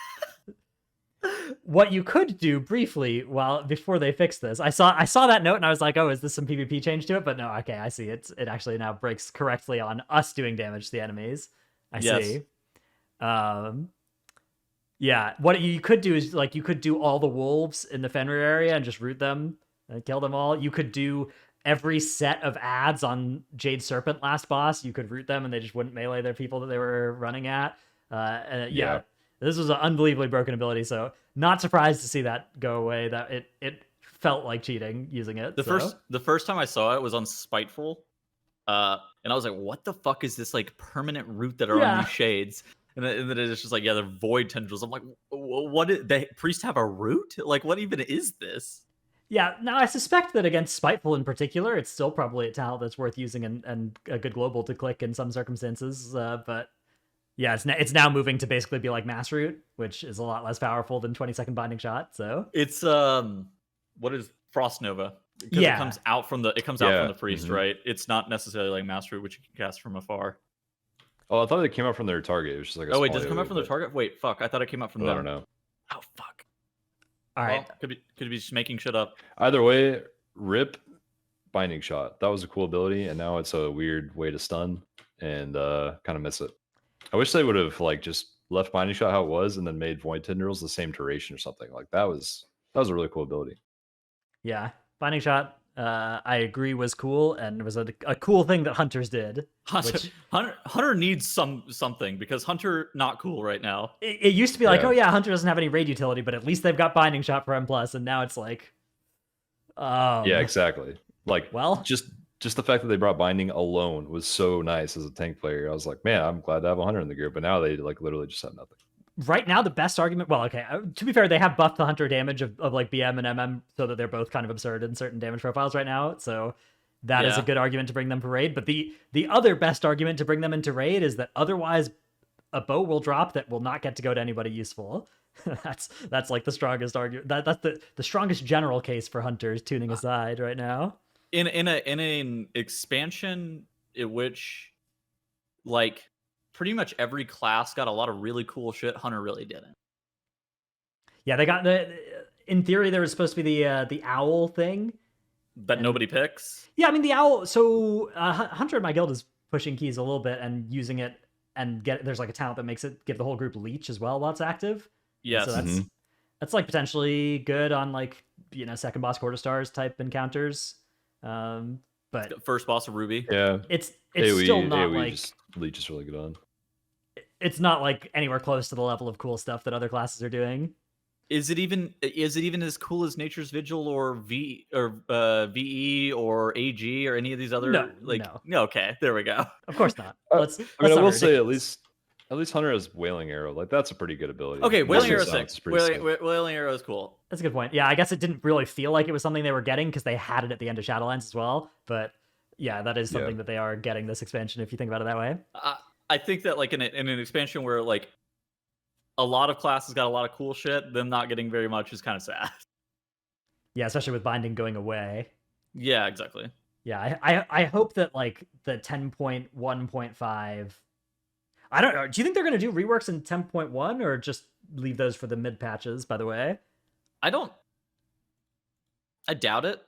S1: What you could do briefly before they fix this, I saw that note and I was like, oh, is this some PvP change to it? But no, okay, I see it actually now breaks correctly on us doing damage to the enemies. I see. Yeah, what you could do is like you could do all the wolves in the Fenrir area and just root them and kill them all. You could do every set of ads on Jade Serpent last boss. You could root them and they just wouldn't melee their people that they were running at. Yeah. This was an unbelievably broken ability, so not surprised to see that go away. That it felt like cheating using it.
S2: The first time I saw it was on Spiteful, and I was like, "What the fuck is this like permanent root that are on these shades?" And then it's just like, yeah, they're void tendrils. I'm like, what? The priest have a root? Like, what even is this?
S1: Yeah. Now I suspect that against Spiteful in particular, it's still probably a talent that's worth using and a good global to click in some circumstances. But yeah, it's now moving to basically be like Mass Root, which is a lot less powerful than 20-second binding shot. So
S2: it's what is Frost Nova? Because it comes out from the priest, right? It's not necessarily like Mass Root, which you can cast from afar.
S3: Oh, I thought it came out from their target. It was just like
S2: oh wait, does it come out from their target? Wait, fuck! I thought it came out from them.
S3: I don't know.
S2: Oh fuck!
S1: All right,
S2: well, could be just making shit up.
S3: Either way, rip binding shot. That was a cool ability, and now it's a weird way to stun and kind of miss it. I wish they would have like just left binding shot how it was, and then made void tendrils the same duration or something. Like that was a really cool ability.
S1: Yeah, binding shot. I agree was cool and was a cool thing that Hunters did.
S2: Hunter needs something because Hunter not cool right now.
S1: It used to be like, oh yeah, Hunter doesn't have any raid utility, but at least they've got binding shot for M+, and now it's like,
S3: yeah, exactly. Like,
S1: well,
S3: just the fact that they brought binding alone was so nice as a tank player. I was like, man, I'm glad to have a Hunter in the group, but now they like literally just have nothing.
S1: Right now, the best argument. Well, okay. To be fair, they have buffed the Hunter damage of like BM and MM, so that they're both kind of absurd in certain damage profiles right now. So that is a good argument to bring them for raid. But the other best argument to bring them into raid is that otherwise a bow will drop that will not get to go to anybody useful. that's like the strongest argument. That's the strongest general case for Hunters, tuning aside right now.
S2: In an expansion in which like pretty much every class got a lot of really cool shit, Hunter really didn't.
S1: Yeah, they got in theory there was supposed to be the owl thing.
S2: That nobody picks.
S1: Yeah, I mean the owl. So Hunter in my guild is pushing keys a little bit and using it, and there's like a talent that makes it give the whole group leech as well while it's active.
S2: Yes.
S1: So that's like potentially good on like second boss quarter stars type encounters. But
S2: first boss of Ruby.
S3: Yeah,
S1: it's
S3: AoE,
S1: still not
S3: AoE
S1: like
S3: leech is really good on.
S1: It's not like anywhere close to the level of cool stuff that other classes are doing.
S2: Is it even as cool as Nature's Vigil or VE or AG or any of these other
S1: No.
S2: Okay, there we go.
S1: Of course not.
S3: I will say at least Hunter has Wailing Arrow. Like that's a pretty good ability.
S2: Okay, Wailing Arrow
S3: sick.
S2: Wailing Arrow is cool.
S1: That's a good point. Yeah, I guess it didn't really feel like it was something they were getting because they had it at the end of Shadowlands as well. But yeah, that is something that they are getting this expansion if you think about it that way.
S2: I think that like in an expansion where like a lot of classes got a lot of cool shit, them not getting very much is kind of sad.
S1: Yeah, especially with binding going away.
S2: Yeah, exactly.
S1: Yeah, I hope that like the 10.1.5. I don't know. Do you think they're going to do reworks in 10.1 or just leave those for the mid patches, by the way?
S2: I doubt it.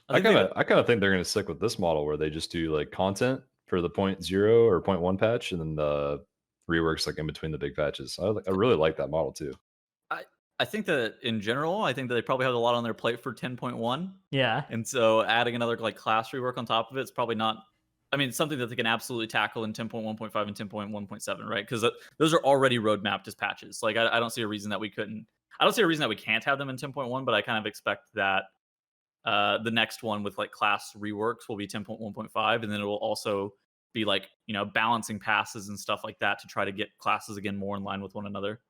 S3: I kind of think they're going to stick with this model where they just do like content for the 0.0 or 0.1 patch and then the reworks like in between the big patches. I really like that model too.
S2: I think that in general, I think that they probably have a lot on their plate for 10.1.
S1: Yeah.
S2: And so adding another like class rework on top of it is probably not, I mean, something that they can absolutely tackle in 10.1.5 and 10.1.7, right? Because those are already roadmapped as patches. Like I don't see a reason that we couldn't, I don't see a reason that we can't have them in 10.1, but I kind of expect that the next one with like class reworks will be 10.1.5, and then it will also be like, balancing passes and stuff like that to try to get classes again more in line with one another.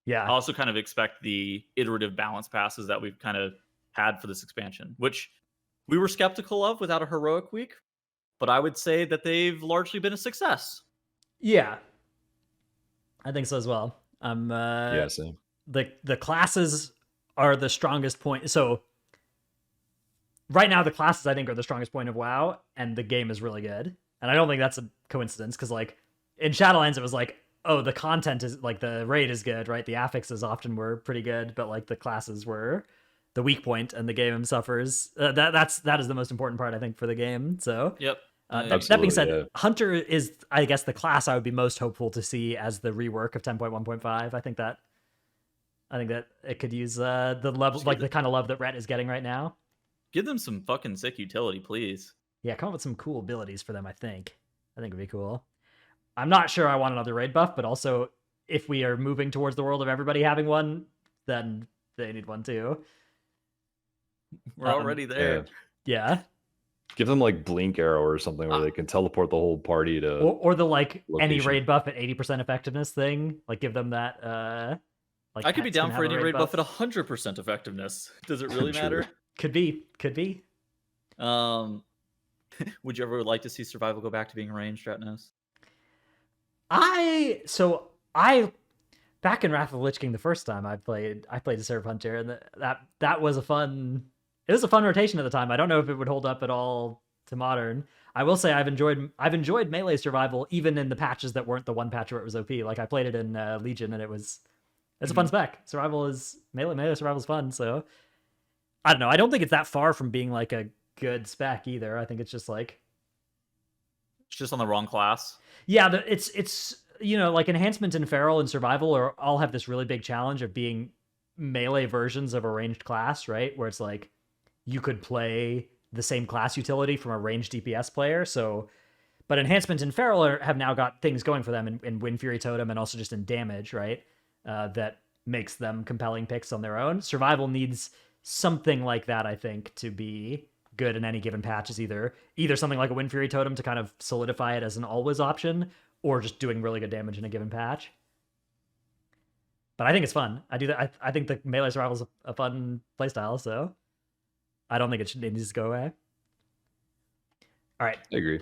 S1: Yeah.
S2: I also kind of expect the iterative balance passes that we've kind of had for this expansion, which we were skeptical of without a heroic week, but I would say that they've largely been a success.
S1: Yeah. I think so as well.
S3: Yeah, same.
S1: The classes are the strongest point. So right now the classes I think are the strongest point of WoW, and the game is really good. And I don't think that's a coincidence because like in Shadowlands it was like, oh, the content is like the raid is good, right? The affixes often were pretty good, but like the classes were the weak point, and the game suffers. That is the most important part I think for the game. So
S2: yep.
S1: That being said, Hunter is I guess the class I would be most hopeful to see as the rework of 10.1.5. I think that it could use the level like the kind of love that Rhett is getting right now.
S2: Give them some fucking sick utility, please.
S1: Yeah, come up with some cool abilities for them. I think it'd be cool. I'm not sure I want another raid buff, but also if we are moving towards the world of everybody having one, then they need one too.
S2: We're already there.
S1: Yeah.
S3: Give them like Blink Arrow or something where they can teleport the whole party to
S1: or the like
S3: location.
S1: Any raid buff at 80% effectiveness thing. Like give them that like
S2: I could be down for any raid buff at 100% effectiveness. Does it really matter?
S1: Could be.
S2: Would you ever like to see survival go back to being ranged, Ratnos?
S1: I back in Wrath of the Lich King the first time I played a Serve Hunter, and that was a fun rotation at the time. I don't know if it would hold up at all to modern. I will say I've enjoyed melee survival even in the patches that weren't the one patch where it was OP. Like I played it in Legion and it's a fun spec. Melee survival is fun, so I don't know. I don't think it's that far from being like a good spec either. I think it's just like
S2: it's just on the wrong class.
S1: Yeah, it's like Enhancement and Feral and Survival all have this really big challenge of being melee versions of a ranged class, right? Where it's like you could play the same class utility from a ranged DPS player. So, but Enhancement and Feral have now got things going for them in Wind Fury Totem and also just in damage, right? That makes them compelling picks on their own. Survival needs something like that, I think, to be good in any given patch. Is either something like a Wind Fury Totem to kind of solidify it as an always option, or just doing really good damage in a given patch. But I think it's fun. I do that. I think the melee survival is a fun playstyle, so I don't think it needs to go away. All right.
S3: I agree.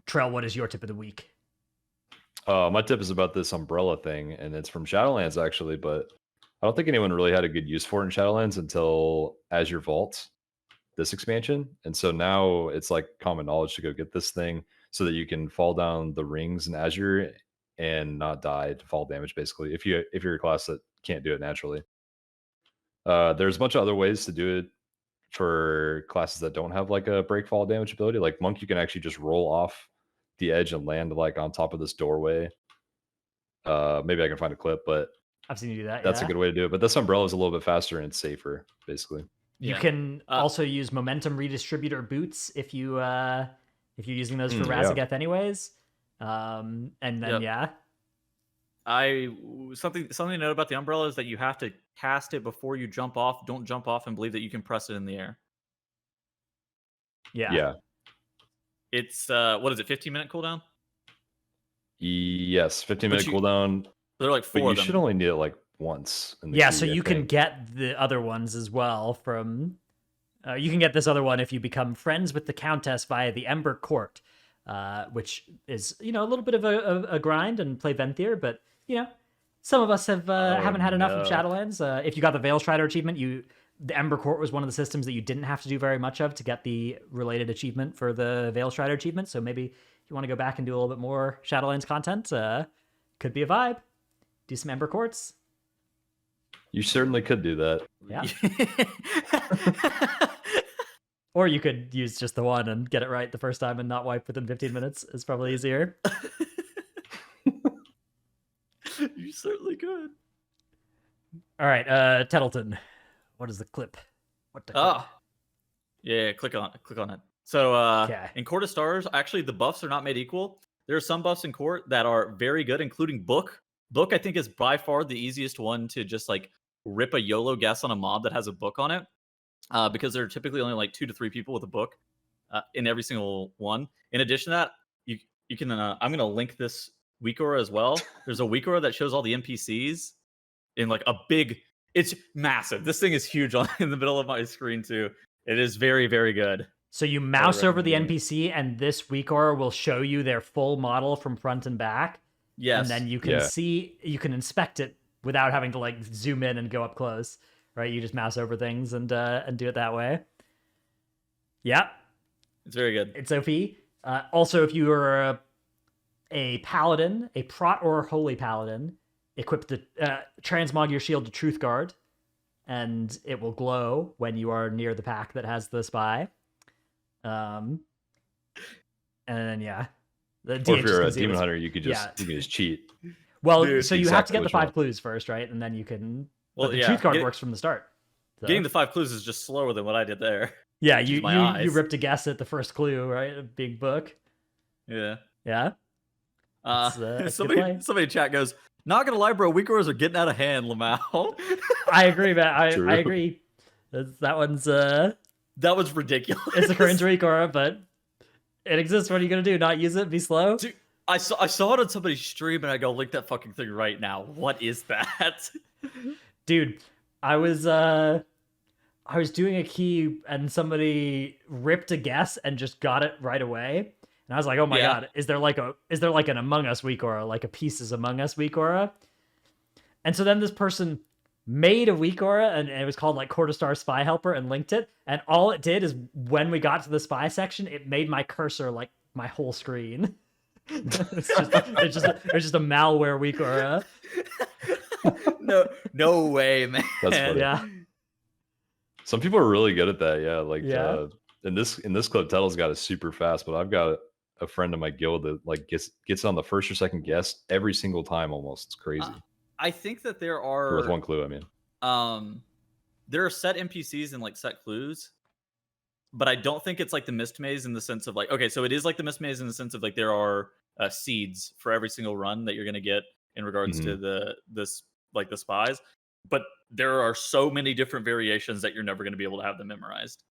S1: Trell, what is your tip of the week?
S3: My tip is about this umbrella thing, and it's from Shadowlands actually, but I don't think anyone really had a good use for it in Shadowlands until Azure Vault, this expansion. And so now it's like common knowledge to go get this thing so that you can fall down the rings in Azure and not die to fall damage. Basically, if you're a class that can't do it naturally, there's a bunch of other ways to do it for classes that don't have like a break fall damage ability. Like monk, you can actually just roll off the edge and land like on top of this doorway. Maybe I can find a clip, but
S1: I've seen you do that.
S3: that's a good way to do it. But this umbrella is a little bit faster and it's safer, basically.
S1: You can also use momentum redistributor boots if you're using those for Razageth anyways. And then
S2: something to note about the umbrella is that you have to cast it before you jump off. Don't jump off and believe that you can press it in the air.
S3: Yeah.
S2: It's what is it? 15-minute cooldown.
S3: Yes, 15-minute cooldown.
S2: They're like 4
S3: but
S2: of them.
S3: You should only need it like once. In the
S1: queue, so
S3: you
S1: can get the other ones as well from. You can get this other one if you become friends with the Countess via the Ember Court, which is a little bit of a grind and play Venthyr, but some of us haven't had enough of Shadowlands. If you got the Veilstrider achievement, the Ember Court was one of the systems that you didn't have to do very much of to get the related achievement for the Veilstrider achievement. So maybe if you want to go back and do a little bit more Shadowlands content, could be a vibe. Do some Ember Courts.
S3: You certainly could do that.
S1: Yeah. Or you could use just the one and get it right the first time and not wipe within 15 minutes. It's probably easier.
S2: You certainly could.
S1: All right, Tettleton. What is the clip? What the clip?
S2: Yeah, click on it. So in Court of Stars, actually the buffs are not made equal. There are some buffs in Court that are very good, including Book. Book, I think, is by far the easiest one to just like rip a YOLO guess on a mob that has a book on it. Because there are typically only like 2 to 3 people with a book in every single one. In addition to that, you can. I'm gonna link this weak aura as well. There's a weak aura that shows all the NPCs in like a big. It's massive. This thing is huge in the middle of my screen too. It is very, very good.
S1: So you mouse over the NPC, and this weak aura will show you their full model from front and back.
S2: Yes,
S1: and then you can you can inspect it without having to like zoom in and go up close. Right, you just mouse over things and do it that way. Yeah,
S2: it's very good.
S1: It's OP. Also, if you are a paladin, a prot or holy paladin, equip the transmog your shield to Truth Guard, and it will glow when you are near the pack that has the spy. And then
S3: or if you're a demon hunter, you could just cheat.
S1: Well, dude, so you have to get the 5 clues first, right? And then you can. Well, the Truth Card works from the start. So.
S2: Getting the 5 clues is just slower than what I did there.
S1: Yeah, you ripped a guess at the first clue, right? A big book.
S2: Yeah.
S1: Yeah.
S2: Somebody in chat goes, not gonna lie, bro, weak auras are getting out of hand, Lamau.
S1: I agree, man. I agree. That one's
S2: that was ridiculous.
S1: It's a cringe weak aura, but it exists. What are you gonna do? Not use it? Be slow?
S2: Dude, I saw it on somebody's stream and I go, link that fucking thing right now. What is that?
S1: Dude, I was doing a key and somebody ripped a guess and just got it right away. And I was like, oh my god, is there like an Among Us weak aura, like a Pieces Among Us weak aura? And so then this person made a weak aura and it was called like Court of Stars Spy Helper and linked it. And all it did is when we got to the spy section, it made my cursor like my whole screen. it's just a malware weak aura.
S2: No way, man.
S3: That's funny.
S1: Yeah.
S3: Some people are really good at that. Yeah, like in this clip, Tettle's got it super fast, but I've got a friend in my guild that like gets on the first or second guess every single time almost. It's crazy.
S2: I think that there are
S3: with 1 clue. I mean,
S2: there are set NPCs and like set clues, but I don't think it's like the Mist Maze in the sense of like, okay, so it is like the Mist Maze in the sense of like there are seeds for every single run that you're gonna get in regards to the spies, but there are so many different variations that you're never going to be able to have them memorized.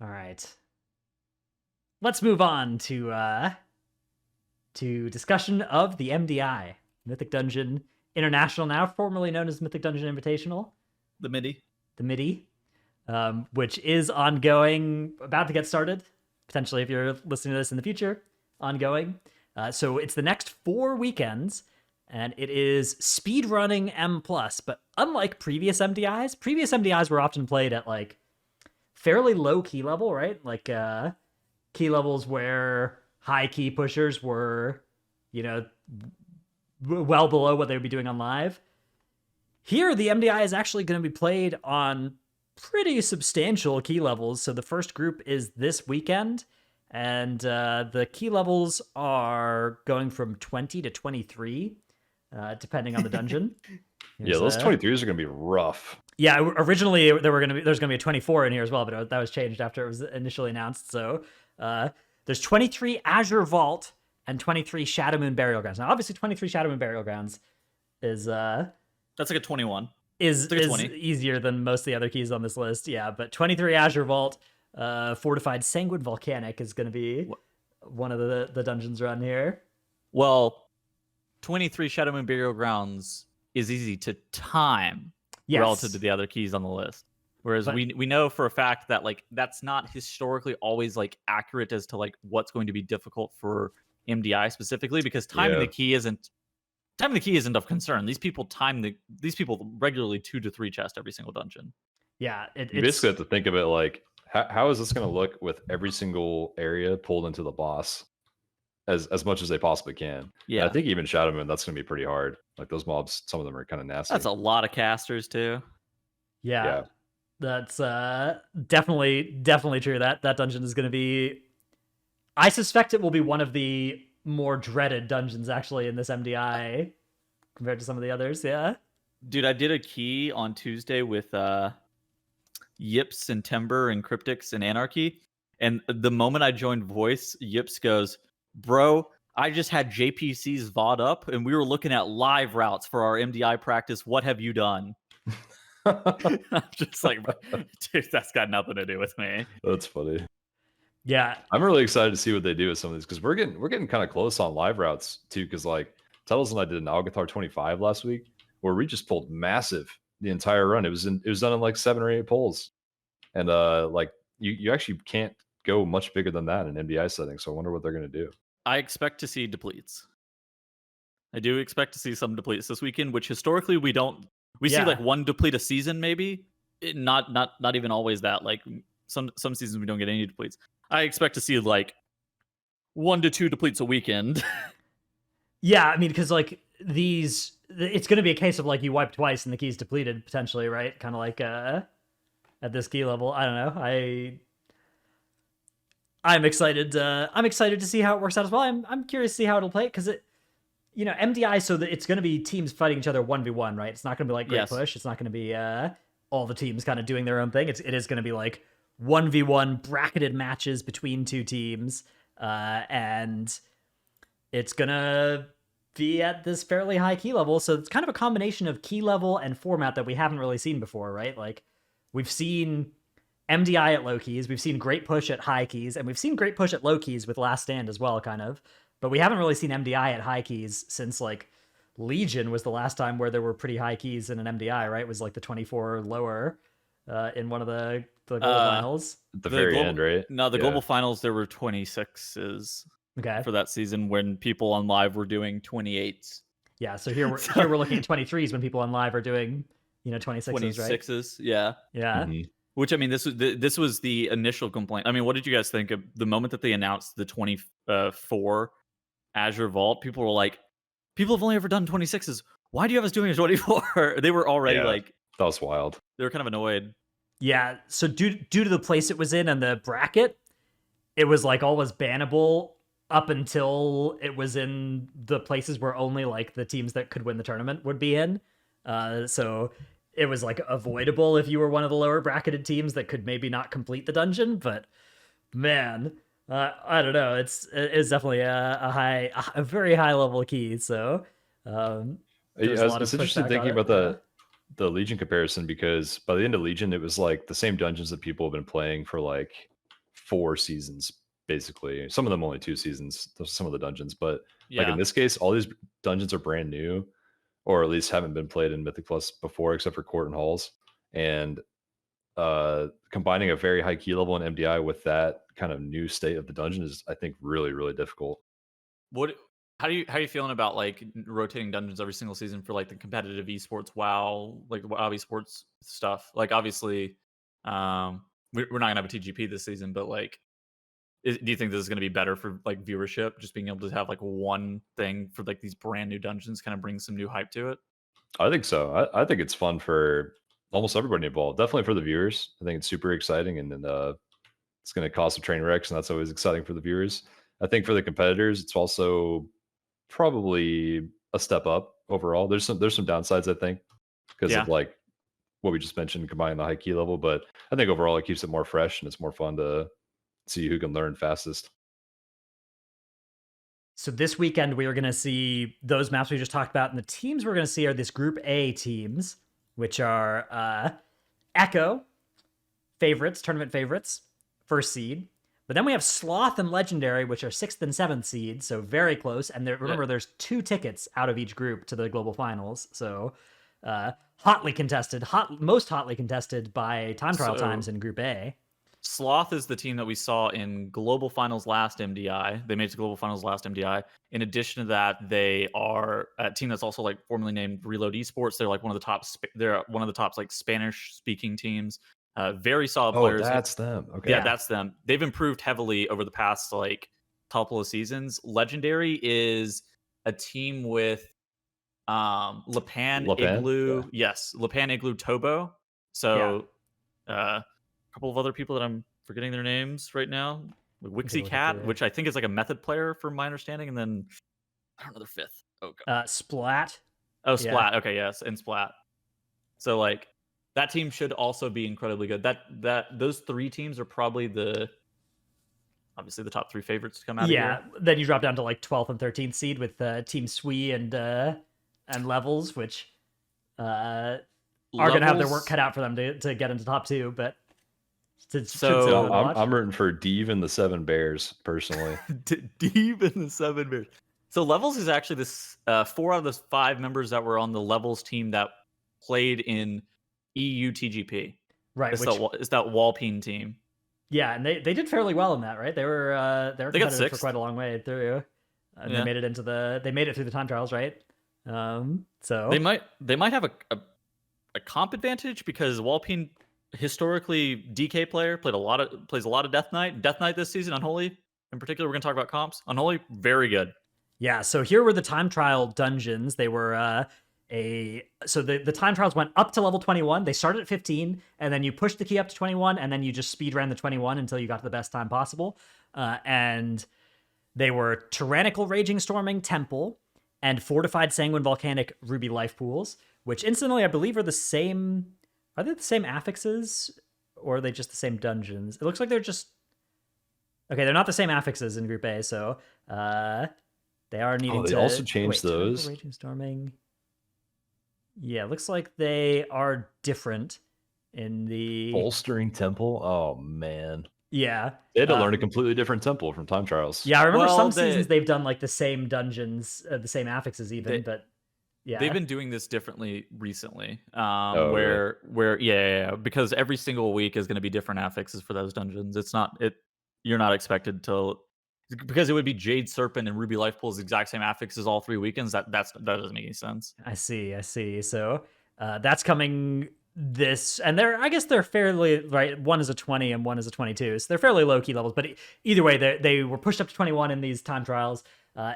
S1: All right, let's move on to discussion of the MDI, Mythic Dungeon International, now formerly known as Mythic Dungeon Invitational,
S2: the
S1: MIDI, which is ongoing, about to get started. Potentially, if you're listening to this in the future, ongoing. So it's the next 4 weekends, and it is speedrunning M+. But unlike previous MDIs were often played at like fairly low key level, right? Like key levels where high key pushers were, you know, well below what they would be doing on live. Here, the MDI is actually going to be played on pretty substantial key levels. So the first group is this weekend, and the key levels are going from 20 to 23, depending on the dungeon.
S3: Yeah, those 23s are going to be rough.
S1: Yeah, originally there's gonna be a 24 in here as well, but that was changed after it was initially announced. So there's 23 Azure Vault and 23 Shadow Moon Burial Grounds. Now, obviously, 23 Shadow Moon Burial Grounds is
S2: that's like a 21.
S1: Is
S2: like a 20.
S1: easier than most of the other keys on this list. Yeah, but 23 Azure Vault, Fortified Sanguine Volcanic is going to be one of the dungeons run here.
S2: Well, 23 Shadow Moon Burial Grounds is easy to time. Yes. Relative to the other keys on the list. Whereas we know for a fact that like that's not historically always like accurate as to like what's going to be difficult for MDI specifically, because timing the key isn't of concern. These people regularly 2 to 3 chest every single dungeon.
S1: Yeah,
S3: you basically have to think of it like how is this going to look with every single area pulled into the boss as much as they possibly can. Yeah, and I think even Shadow Moon, that's going to be pretty hard. Like those mobs, some of them are kind of nasty.
S2: That's a lot of casters too.
S1: Yeah. That's definitely true. That dungeon is going to be. I suspect it will be one of the more dreaded dungeons actually in this MDI compared to some of the others. Yeah.
S2: Dude, I did a key on Tuesday with Yips and Timber and Cryptics and Anarchy, and the moment I joined voice, Yips goes, "Bro, I just had JPC's VOD up, and we were looking at live routes for our MDI practice. What have you done?" I'm just like, dude, that's got nothing to do with me.
S3: That's funny.
S1: Yeah,
S3: I'm really excited to see what they do with some of these, because we're getting kind of close on live routes too. Because like Tuttles and I did an Algathar 25 last week, where we just pulled massive the entire run. It was done in like 7 or 8 pulls, and like you actually can't go much bigger than that in MDI settings. So I wonder what they're going to do.
S2: I expect to see depletes. I do expect to see some depletes this weekend, which historically we don't. We see like 1 deplete a season, maybe. Not even always that. Like some seasons we don't get any depletes. I expect to see like 1 to 2 depletes a weekend.
S1: Yeah, I mean, because like these, it's going to be a case of like you wipe twice and the key's depleted potentially, right? Kind of like at this key level. I don't know. I'm excited. I'm excited to see how it works out as well. I'm curious to see how it'll play, because it, MDI, so that it's going to be teams fighting each other 1v1, right? It's not going to be like Great Push. It's not going to be all the teams kind of doing their own thing. It is going to be like 1v1 bracketed matches between 2 teams, and it's going to be at this fairly high key level. So it's kind of a combination of key level and format that we haven't really seen before, right? Like we've seen MDI at low keys, we've seen Great Push at high keys, and we've seen Great Push at low keys with Last Stand as well, kind of. But we haven't really seen MDI at high keys since like Legion was the last time where there were pretty high keys in an MDI, right? It was like the 24 lower in one of the global finals.
S3: At the very end, right?
S2: No, the global finals, there were 26s for that season when people on live were doing 28s.
S1: Yeah, so here we're looking at 23s when people on live are doing 26s, right?
S2: 26s, yeah.
S1: Yeah.
S3: Mm-hmm.
S2: Which, I mean, this was the initial complaint. I mean, what did you guys think of the moment that they announced the 24 Azure Vault? People were like, people have only ever done 26s. Why do you have us doing a 24? They were already like...
S3: That was wild.
S2: They were kind of annoyed.
S1: Yeah, so due to the place it was in and the bracket, it was like always bannable up until it was in the places where only like the teams that could win the tournament would be in. So it was like avoidable if you were one of the lower bracketed teams that could maybe not complete the dungeon. But man, I don't know. It's definitely a very high level key. So
S3: it's interesting thinking about the Legion comparison, because by the end of Legion, it was like the same dungeons that people have been playing for like 4 seasons, basically. Some of them only 2 seasons, some of the dungeons. But like in this case, all these dungeons are brand new, or at least haven't been played in Mythic Plus before, except for Court and Halls. And combining a very high key level in MDI with that kind of new state of the dungeon is, I think, really, really difficult.
S2: How are you feeling about like rotating dungeons every single season for like the competitive esports WoW, like the WoW esports stuff? Like obviously, we're not gonna have a TGP this season, but like Do you think this is going to be better for like viewership? Just being able to have like one thing for like these brand new dungeons kind of brings some new hype to it.
S3: I think so. I think it's fun for almost everybody involved. Definitely for the viewers. I think it's super exciting, and then it's going to cause some train wrecks, and that's always exciting for the viewers. I think for the competitors, it's also probably a step up overall. There's some downsides, I think, because
S2: Yeah.
S3: of like what we just mentioned, combining the high key level. But I think overall, it keeps it more fresh, and it's more fun to see who can learn fastest.
S1: So this weekend we are going to see those maps we just talked about, and the teams we're going to see are this Group A teams, which are Echo, favorites, tournament favorites, first seed. But then we have Sloth and Legendary, which are 6th and 7th seeds, so very close. And remember, there's 2 tickets out of each group to the global finals, so hotly contested, most hotly contested by time trial times in Group A.
S2: Sloth is the team that we saw in global finals last MDI. They made it to global finals last MDI. In addition to that, they are a team that's also like formerly named Reload Esports. They're like one of the top. They're one of the top like Spanish speaking teams. Very solid players.
S3: That's them. Okay.
S2: Yeah, that's them. They've improved heavily over the past like couple of seasons. Legendary is a team with Lapan Igloo.
S3: Yeah.
S2: Yes, Lapan Igloo Tobo. So a couple of other people that I'm forgetting their names right now. Wixie Cat, which I think is like a method player from my understanding, and then I don't know their fifth. Oh god.
S1: Splat.
S2: Oh, Splat. Okay, yes, and Splat. So like that team should also be incredibly good. Those 3 teams are probably obviously the top 3 favorites to come out of here.
S1: Yeah, then you drop down to like 12th and 13th seed with Team Sui and Levels, which are going to have their work cut out for them to get into top 2, but
S3: I'm rooting for Deve and the 7 Bears personally.
S2: Deve and the 7 Bears. So Levels is actually this 4 out of the 5 members that were on the Levels team that played in EU TGP.
S1: Right,
S2: it's that Walpine team.
S1: Yeah, and they did fairly well in that, right? They were competitive for quite a long way through. And they made it through the time trials, right? So
S2: they might have a comp advantage because Walpine historically DK player plays a lot of Death Knight. Death Knight this season, Unholy in particular. We're gonna talk about comps. Unholy, very good.
S1: Yeah, so here were the time trial dungeons. They were the time trials went up to level 21. They started at 15, and then you pushed the key up to 21, and then you just speed ran the 21 until you got to the best time possible. And they were Tyrannical Raging Storming Temple and Fortified Sanguine Volcanic Ruby Life Pools, which incidentally I believe are the same. Are they the same affixes, or are they just the same dungeons? It looks like they're just... Okay, they're not the same affixes in Group A, so they are needing to...
S3: They also changed those.
S1: Raging Storming... Yeah, it looks like they are different in the...
S3: Bolstering Temple? Oh, man.
S1: Yeah.
S3: They had to learn a completely different temple from time trials.
S1: Yeah, I remember some seasons they've done like the same dungeons, the same affixes even, but... Yeah.
S2: They've been doing this differently recently,
S3: really?
S2: where because every single week is going to be different affixes for those dungeons. You're not expected to, because it would be Jade Serpent and Ruby Life Pool's exact same affixes all 3 weekends. That doesn't make any sense.
S1: I see. So that's coming this, and I guess they're fairly right. One is a 20 and one is a 22, so they're fairly low key levels. But either way, they were pushed up to 21 in these time trials.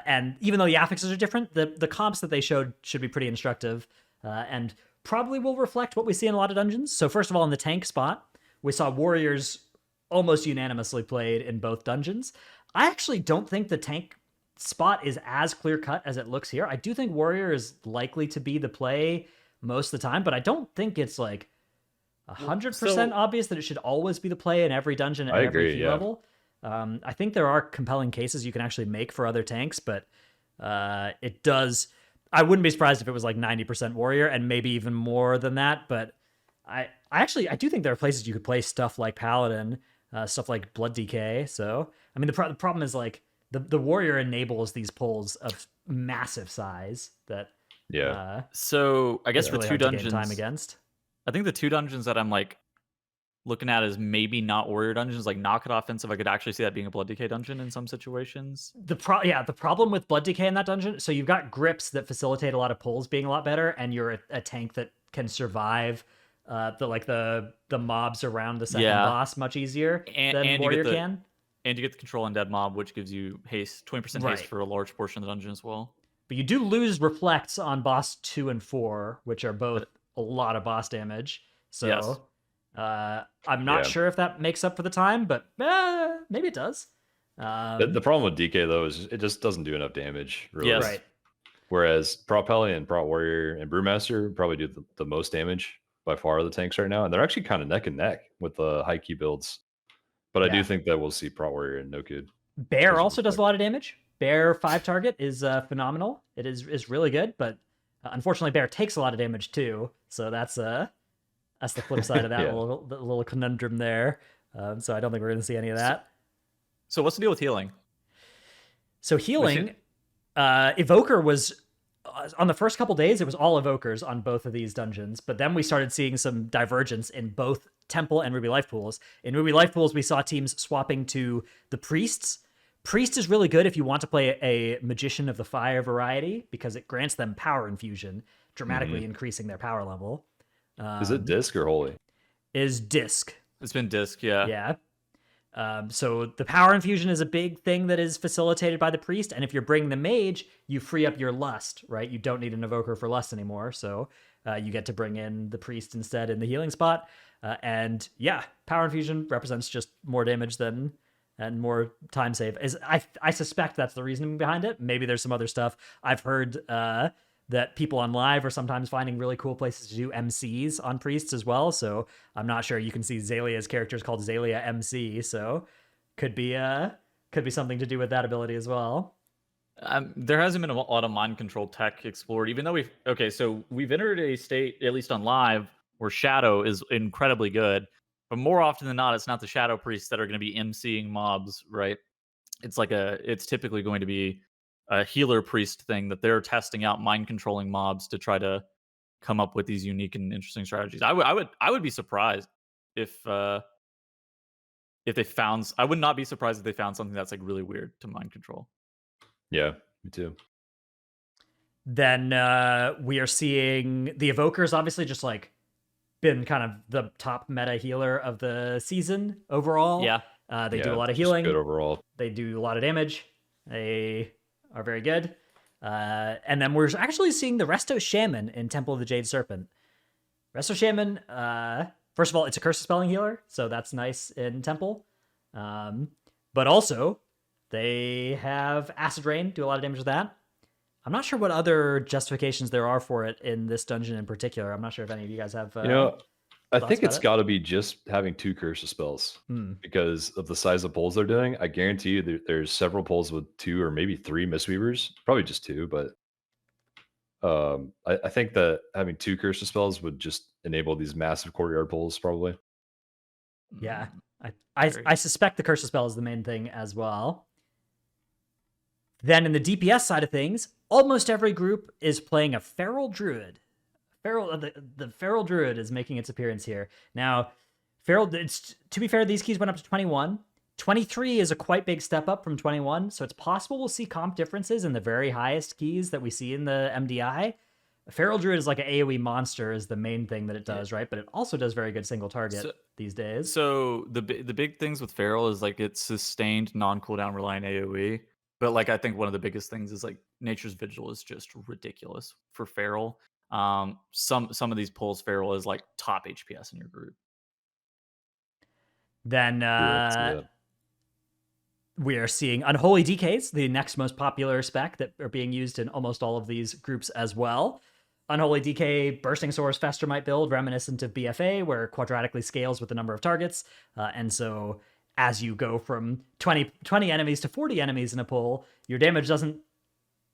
S1: And even though the affixes are different, the comps that they showed should be pretty instructive and probably will reflect what we see in a lot of dungeons. So first of all, in the tank spot, we saw Warriors almost unanimously played in both dungeons. I actually don't think the tank spot is as clear-cut as it looks here. I do think Warrior is likely to be the play most of the time, but I don't think it's like 100% obvious that it should always be the play in every dungeon at every key level. I think there are compelling cases you can actually make for other tanks, but it does... I wouldn't be surprised if it was like 90% Warrior and maybe even more than that, but I do think there are places you could play stuff like Paladin, stuff like Blood DK. So, I mean, the problem is like the Warrior enables these pulls of massive size that...
S2: so I guess for
S1: really
S2: 2 dungeons...
S1: time against.
S2: I think the 2 dungeons that I'm like looking at is maybe not Warrior dungeons, like Knock It Offensive. I could actually see that being a Blood DK dungeon in some situations.
S1: The problem with Blood DK in that dungeon, so you've got grips that facilitate a lot of pulls being a lot better, and you're a tank that can survive the mobs around the second boss much easier than Warrior can.
S2: And you get the control undead mob, which gives you haste, 20%
S1: Right.
S2: haste for a large portion of the dungeon as well.
S1: But you do lose reflects on boss 2 and 4, which are both a lot of boss damage. So
S2: Yes.
S1: I'm not
S3: Yeah.
S1: sure if that makes up for the time, but maybe it does.
S3: The problem with DK though is it just doesn't do enough damage. Really.
S2: Yes.
S1: Right.
S3: Whereas Prot Pally and Prot Warrior and Brewmaster probably do the most damage by far of the tanks right now, and they're actually kind of neck and neck with the high key builds. But I
S1: Yeah.
S3: do think that we'll see Prot Warrior and No Good.
S1: Bear
S3: Those are
S1: also does
S3: like-
S1: a lot of damage. Bear 5 target is phenomenal. It is really good, but unfortunately Bear takes a lot of damage too. So that's the flip side of that
S3: Yeah.
S1: little conundrum there. So I don't think we're going to see any of that.
S2: So what's the deal with healing?
S1: So healing, Evoker was on the first couple days. It was all Evokers on both of these dungeons, but then we started seeing some divergence in both Temple and Ruby Life Pools. In Ruby Life Pools, we saw teams swapping to the Priests. Priest is really good if you want to play a Magician of the Fire variety because it grants them power infusion, dramatically increasing their power level.
S3: Is it Disc or Holy?
S1: Is Disc.
S2: It's been disc, yeah.
S1: Yeah. So the power infusion is a big thing that is facilitated by the priest, and if you're bringing the mage, you free up your lust, right? You don't need an evoker for lust anymore, so you get to bring in the priest instead in the healing spot. And yeah, power infusion represents just more damage than and more time save. I suspect that's the reasoning behind it. Maybe there's some other stuff. I've heard that people on live are sometimes finding really cool places to do MCs on priests as well. So I'm not sure. You can see Zalia's characters called Zalia MC. So could be something to do with that ability as well.
S2: There hasn't been a lot of mind control tech explored, even though we've entered a state, at least on live, where Shadow is incredibly good. But more often than not, it's not the Shadow priests that are going to be MCing mobs, right? It's typically going to be a healer priest thing that they're testing out mind controlling mobs to try to come up with these unique and interesting strategies. I would be surprised if they found. I would not be surprised if they found something that's like really weird to mind control.
S3: Yeah, me too.
S1: Then we are seeing the Evokers obviously just like been kind of the top meta healer of the season overall.
S2: Yeah.
S1: They do
S3: Yeah,
S1: a lot of
S3: just
S1: healing.
S3: Good overall.
S1: They do a lot of damage. They are very good. And then we're actually seeing the Resto Shaman in Temple of the Jade Serpent. Resto Shaman, first of all, it's a curse spelling healer, so that's nice in Temple. But also, they have Acid Rain, do a lot of damage with that. I'm not sure what other justifications there are for it in this dungeon in particular. I'm not sure if any of you guys have.
S3: I
S1: thoughts
S3: think
S1: about
S3: it's
S1: it?
S3: got to be just having 2 curse spells because of the size of pulls they're doing. I guarantee you there's several pulls with 2 or maybe 3 Mistweavers. Probably just 2, but I think that having 2 curse spells would just enable these massive courtyard pulls. Probably.
S1: Yeah,
S2: Mm,
S1: I suspect the curse spell is the main thing as well. Then in the DPS side of things, almost every group is playing a Feral Druid. The Feral Druid is making its appearance here. Now, to be fair, these keys went up to 21. 23 is a quite big step up from 21, so it's possible we'll see comp differences in the very highest keys that we see in the MDI. Feral Druid is like an AoE monster is the main thing that it does, right? But it also does very good single target these days.
S2: So the big things with Feral is like it's sustained non-cooldown reliant AoE. But like I think one of the biggest things is like Nature's Vigil is just ridiculous for Feral. Some of these pulls Feral is like top HPS in your group.
S1: Then
S3: Yeah.
S1: we are seeing Unholy DKs, the next most popular spec that are being used in almost all of these groups as well. Unholy DK Bursting Source Festermite build, reminiscent of BFA, where it quadratically scales with the number of targets. And so as you go from 20 enemies to 40 enemies in a pull, your damage doesn't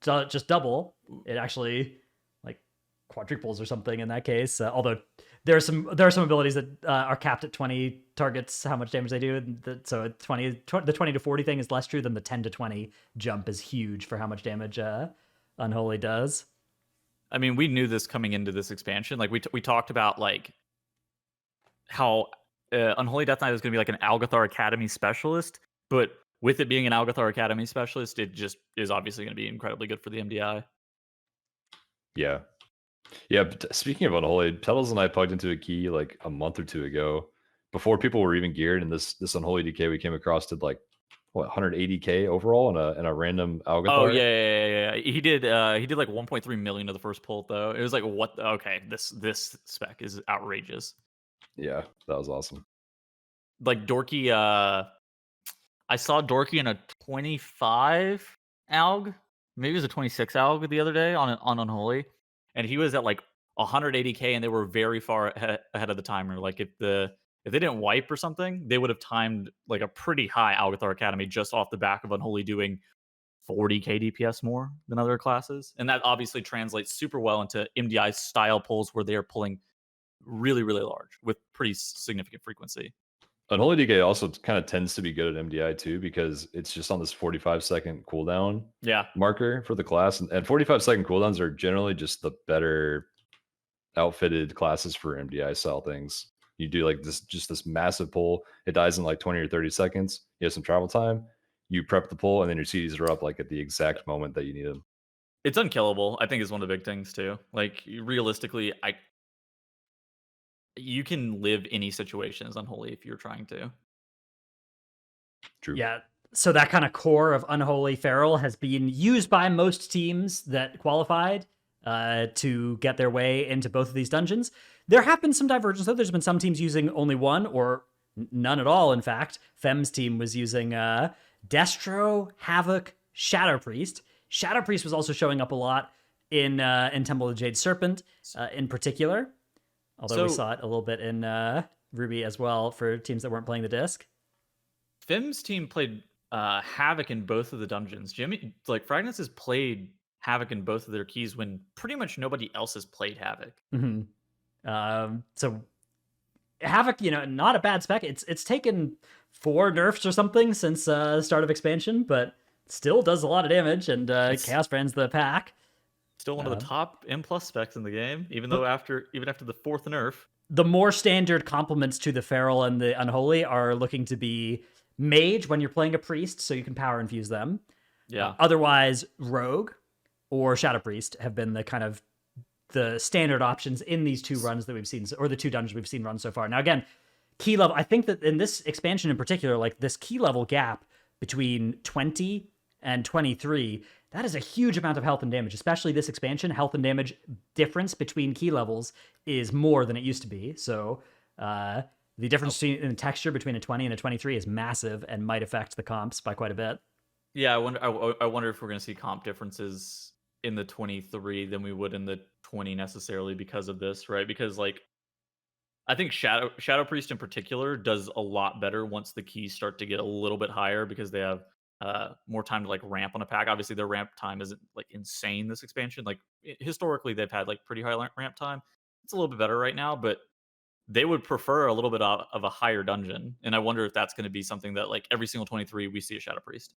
S1: just double. It actually like quadruples or something in that case. Although there are some abilities that are capped at 20 targets, how much damage they do. So the 20 to 40 thing is less true than the 10 to 20 jump is huge for how much damage Unholy does.
S2: I mean, we knew this coming into this expansion. Like we talked about like how Unholy Death Knight is going to be like an Algathar Academy specialist, but with it being an Algathar Academy specialist, it just is obviously going to be incredibly good for the MDI.
S3: Yeah. Yeah, but speaking of Unholy, Petals and I plugged into a key like a month or 2 ago before people were even geared, and this Unholy DK we came across did like what 180k overall in a random
S2: Oh
S3: Algathar.
S2: yeah. He did like 1.3 million of the first pull though. It was like okay, this spec is outrageous.
S3: Yeah, that was awesome.
S2: Like Dorky, I saw Dorky in a 25 alg, maybe it was a 26 alg the other day on Unholy, and he was at like 180k, and they were very far ahead of the timer. Like if they didn't wipe or something, they would have timed like a pretty high Algathar Academy just off the back of Unholy doing 40k DPS more than other classes, and that obviously translates super well into MDI style pulls where they are pulling really really large with pretty significant frequency.
S3: Unholy DK also kind of tends to be good at MDI too because it's just on this 45-second cooldown
S2: Yeah,
S3: marker for the class, and 45-second cooldowns are generally just the better outfitted classes for MDI style things. You do like this massive pull, it dies in like 20 or 30 seconds. You have some travel time, you prep the pull, and then your CDs are up like at the exact moment that you need them.
S2: it's unkillable. I think is one of the big things too. Like realistically, you can live any situation as Unholy if you're trying to.
S3: True.
S1: Yeah. So that kind of core of Unholy Feral has been used by most teams that qualified to get their way into both of these dungeons. There have been some divergence, though. There's been some teams using only one or none at all, in fact. Fem's team was using Destro, Havoc, Shadow Priest. Shadow Priest was also showing up a lot in Temple of the Jade Serpent in particular. Although we saw it a little bit in Ruby as well for teams that weren't playing the disc.
S2: Fem's team played Havoc in both of the dungeons. Fragments has played Havoc in both of their keys when pretty much nobody else has played Havoc.
S1: Mm-hmm. So Havoc, not a bad spec. It's taken 4 nerfs or something since the start of expansion, but still does a lot of damage, and Chaos Brands the pack.
S2: Still one of the top M+ specs in the game, even after the 4th nerf.
S1: The more standard complements to the Feral and the Unholy are looking to be Mage when you're playing a Priest, so you can power infuse them.
S2: Yeah.
S1: Otherwise, Rogue or Shadow Priest have been the kind of the standard options in these 2 runs that we've seen, or the 2 dungeons we've seen run so far. Now, again, key level, I think that in this expansion in particular, like this key level gap between 20 and 23, that is a huge amount of health and damage, especially this expansion. Health and damage difference between key levels is more than it used to be. So the difference in texture between a 20 and a 23 is massive and might affect the comps by quite a bit.
S2: Yeah, I wonder if we're going to see comp differences in the 23 than we would in the 20 necessarily because of this, right? Because like I think Shadow Priest in particular does a lot better once the keys start to get a little bit higher because they have more time to like ramp on a pack. Obviously, their ramp time isn't like insane this expansion. Like historically, they've had like pretty high ramp time. It's a little bit better right now, but they would prefer a little bit of a higher dungeon. And I wonder if that's going to be something that like every single 23 we see a Shadow Priest.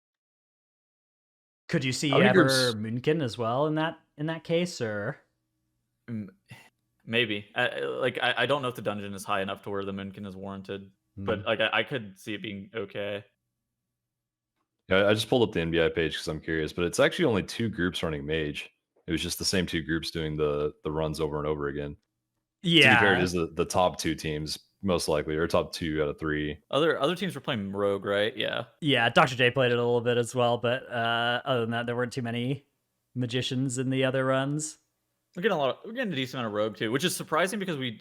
S1: Could you see ever Moonkin as well in that case, or
S2: maybe? I don't know if the dungeon is high enough to where the Moonkin is warranted, but like I could see it being okay.
S3: Yeah, I just pulled up the NBA page because I'm curious, but it's actually only 2 groups running Mage. It was just the same 2 groups doing the runs over and over again.
S1: Yeah,
S3: to be fair, it is the top 2 teams most likely, or top 2 out of 3.
S2: Other teams were playing Rogue, right?
S1: Yeah. Dr. J played it a little bit as well, but other than that, there weren't too many magicians in the other runs.
S2: We're getting a decent amount of Rogue too, which is surprising because we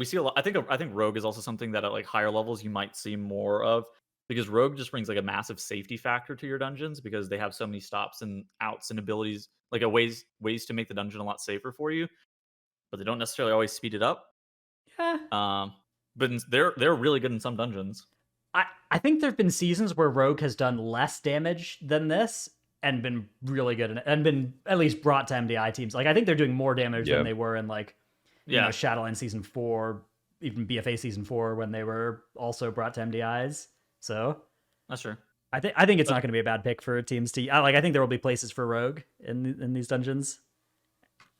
S2: see a lot. I think Rogue is also something that at like higher levels you might see more of, because Rogue just brings like a massive safety factor to your dungeons because they have so many stops and outs and abilities, like ways to make the dungeon a lot safer for you, but they don't necessarily always speed it up.
S1: Yeah.
S2: But they're really good in some dungeons.
S1: I think there have been seasons where Rogue has done less damage than this and been really good and been at least brought to MDI teams. Like I think they're doing more damage than they were in like Shadowland Season 4, even BFA Season 4 when they were also brought to MDIs. So
S2: that's true.
S1: I think it's not going to be a bad pick for teams to I think there will be places for Rogue in these dungeons.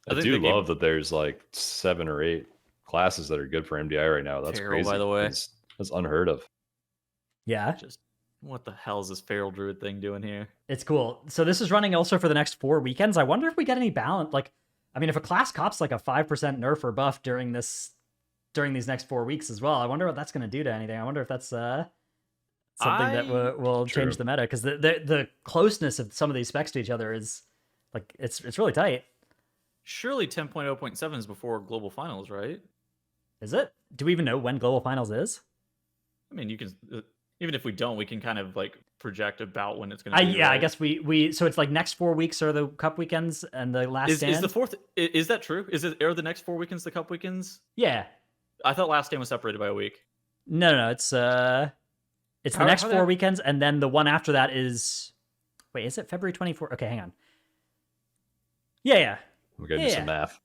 S3: I do love that there's like 7 or 8 classes that are good for MDI right now. That's crazy. By the way, that's unheard of.
S1: Yeah.
S2: Just what the hell is this Feral Druid thing doing here?
S1: It's cool. So this is running also for the next 4 weekends. I wonder if we get any balance. Like, I mean, if a class cops like a 5% nerf or buff during these next 4 weeks as well, I wonder what that's going to do to anything. I wonder if that's something that will
S3: True.
S1: change the meta, because the closeness of some of these specs to each other is like it's really tight.
S2: Surely 10.0.7 is before global finals, right?
S1: Is it? Do we even know when global finals is?
S2: I mean, you can even if we don't, we can kind of like project about when it's going to be.
S1: Yeah,
S2: right?
S1: I guess we so it's like next 4 weeks are the cup weekends and the last stand.
S2: Is the fourth? Is that true? Are the next 4 weekends the cup weekends?
S1: Yeah.
S2: I thought last stand was separated by a week.
S1: No, it's the next 4 weekends, and then the one after that is, wait, is it February 24th? Okay, hang on. Yeah.
S3: We gotta do some math.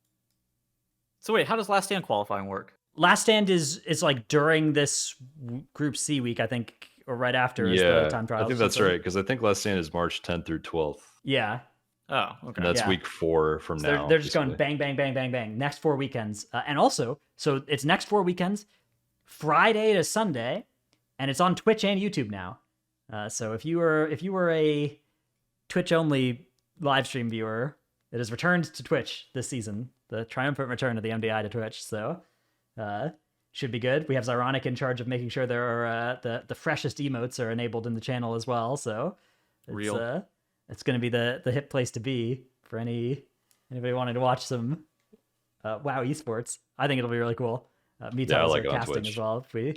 S2: So wait, how does last stand qualifying work?
S1: Last stand is like during this Group C week, I think, or right after is the time trials.
S3: I think that's right, because I think last stand is March 10th through 12th.
S1: Yeah.
S2: Oh, okay.
S3: And that's week 4 from
S1: so
S3: now.
S1: They're just going bang, bang, bang, bang, bang. Next 4 weekends, and also, so it's next 4 weekends, Friday to Sunday, and it's on Twitch and YouTube now. So if you were a Twitch only live stream viewer, it has returned to Twitch this season. The triumphant return of the MDI to Twitch. So should be good. We have Zyronic in charge of making sure there are the freshest emotes are enabled in the channel as well. So it's going to be the hip place to be for anybody wanting to watch some WoW esports. I think it'll be really cool. Me
S3: I like
S1: are
S3: it on
S1: casting
S3: Twitch.
S1: as well. If we,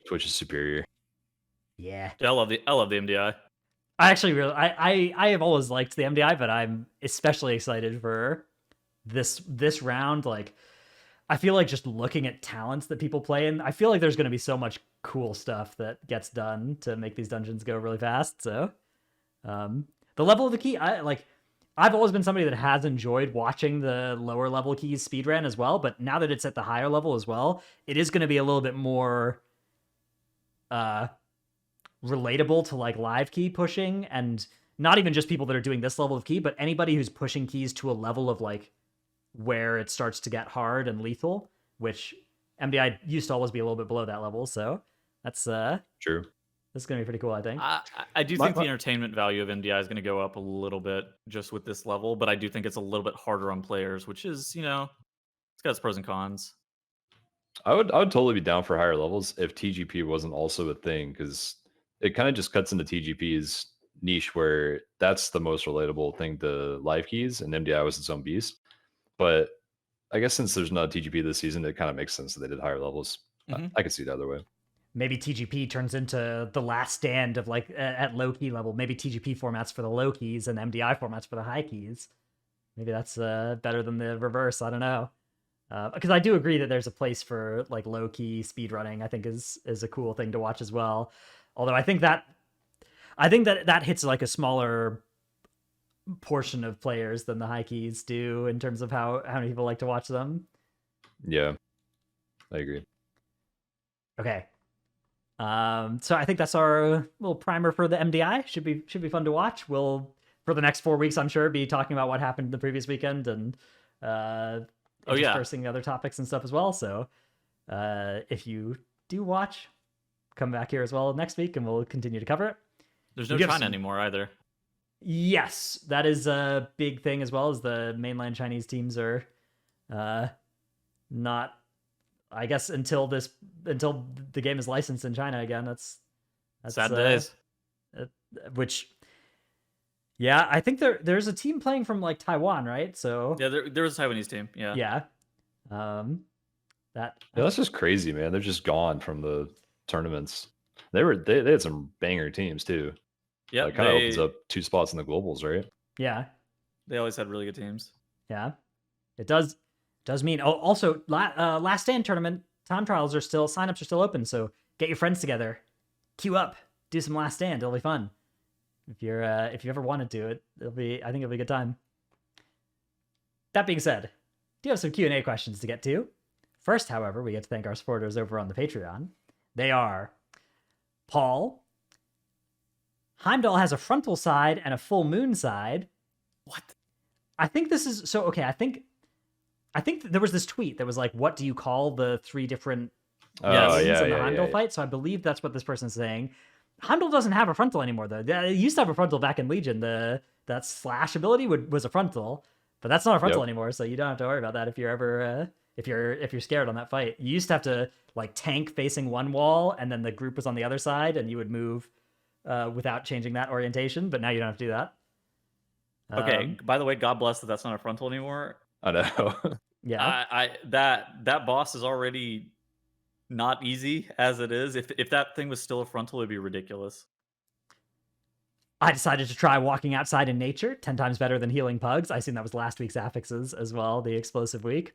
S3: Twitch is superior.
S1: Yeah.
S2: I love the MDI.
S1: I actually really I have always liked the MDI, but I'm especially excited for this round. Like, I feel like just looking at talents that people play in, I feel like there's going to be so much cool stuff that gets done to make these dungeons go really fast. So, the level of the key, I've always been somebody that has enjoyed watching the lower level keys speedrun as well, but now that it's at the higher level as well, it is going to be a little bit more relatable to like live key pushing, and not even just people that are doing this level of key, but anybody who's pushing keys to a level of like where it starts to get hard and lethal, which MDI used to always be a little bit below that level. So that's
S3: True.
S1: This is gonna be pretty cool, I think.
S2: I do think the entertainment value of MDI is going to go up a little bit just with this level, but I do think it's a little bit harder on players, which is, it's got its pros and cons.
S3: I would totally be down for higher levels if TGP wasn't also a thing, because it kind of just cuts into TGP's niche where that's the most relatable thing to live keys, and MDI was its own beast. But I guess since there's not a TGP this season, it kind of makes sense that they did higher levels. I could see it either way.
S1: Maybe TGP turns into the last stand of like at low key level. Maybe TGP formats for the low keys and MDI formats for the high keys. Maybe that's better than the reverse. I don't know. Because I do agree that there's a place for like low key speed running. I think is a cool thing to watch as well. Although I think that hits like a smaller portion of players than the high keys do in terms of how many people like to watch them.
S3: Yeah, I agree.
S1: Okay. So I think that's our little primer for the MDI. Should be fun to watch. We'll, for the next 4 weeks, I'm sure, be talking about what happened the previous weekend and interspersing other topics and stuff as well. So if you do watch, come back here as well next week and we'll continue to cover it.
S2: There's no China anymore either.
S1: Yes, that is a big thing as well, as the mainland Chinese teams are not, I guess, until the game is licensed in China again. That's
S2: sad days.
S1: Which, yeah, I think there's a team playing from like Taiwan, right? So
S2: yeah, there was a Taiwanese team. Yeah.
S3: That's just crazy, man. They're just gone from the tournaments. They had some banger teams too.
S2: Yeah,
S3: it kind of opens up 2 spots in the globals, right?
S1: Yeah,
S2: they always had really good teams.
S1: Yeah, it does mean. Oh, also, last stand tournament time trials signups are still open. So get your friends together, queue up, do some last stand. It'll be fun. If you ever want to do it, I think it'll be a good time. That being said, do have some Q&A questions to get to. First, however, we get to thank our supporters over on the Patreon. They are Paul. Heimdall has a frontal side and a full moon side.
S2: What?
S1: I think this is so okay. I think there was this tweet that was like, "What do you call the 3 different in the Heimdall fight?" So I believe that's what this person's saying. Heimdall doesn't have a frontal anymore, though. It used to have a frontal back in Legion. That slash ability was a frontal, but that's not a frontal anymore. So you don't have to worry about that if you're ever if you're scared on that fight. You used to have to like tank facing one wall, and then the group was on the other side, and you would move without changing that orientation. But now you don't have to do that.
S2: Okay. By the way, God bless that that's not a frontal anymore.
S3: I know.
S1: Yeah.
S2: That boss is already not easy as it is. If that thing was still a frontal, it'd be ridiculous.
S1: I decided to try walking outside in nature, 10 times better than healing pugs. I assume that was last week's affixes as well, the explosive week.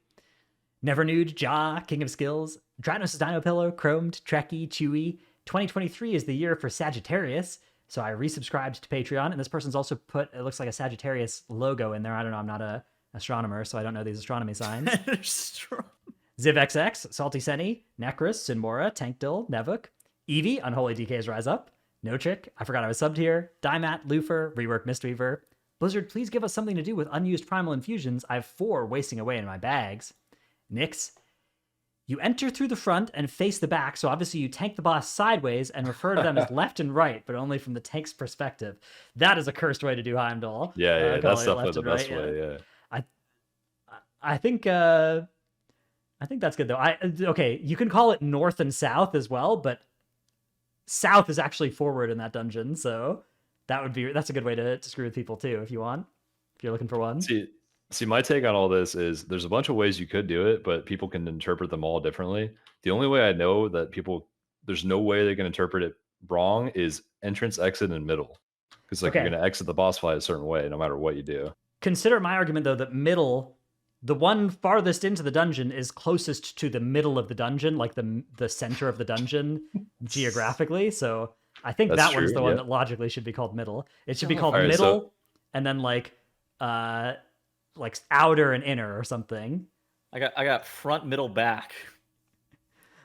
S1: Never Nude, Jaw, King of Skills, Dratnos' Dino Pillow, Chromed, Trekkie, Chewy. 2023 is the year for Sagittarius, so I resubscribed to Patreon, and this person's also put, it looks like a Sagittarius logo in there. I don't know, I'm not a astronomer, so I don't know these astronomy signs. ZivXX, Salty Senny, Necros, Sinmora, Tankdill, Nevuk, Eevee, Unholy DK's Rise Up, No Chick, I forgot I was subbed here, Dymat, Lufer, Rework Mistweaver. Blizzard, please give us something to do with unused primal infusions. I have 4 wasting away in my bags. Nyx, you enter through the front and face the back, so obviously you tank the boss sideways and refer to them as left and right, but only from the tank's perspective. That is a cursed way to do Heimdall.
S3: Yeah, that's definitely the best
S1: right,
S3: way. Yeah.
S1: I think that's good though. Okay, you can call it north and south as well, but south is actually forward in that dungeon, so that's a good way to screw with people too if you want. If you're looking for one.
S3: See, my take on all this is there's a bunch of ways you could do it, but people can interpret them all differently. The only way I know that there's no way they can interpret it wrong is entrance, exit, and middle. Because you're going to exit the boss fight a certain way no matter what you do.
S1: Consider my argument though that middle, the one farthest into the dungeon is closest to the middle of the dungeon, like the center of the dungeon geographically. So I think that one's the one that logically should be called middle. It should be called middle, and then like outer and inner or something.
S2: I got front, middle, back.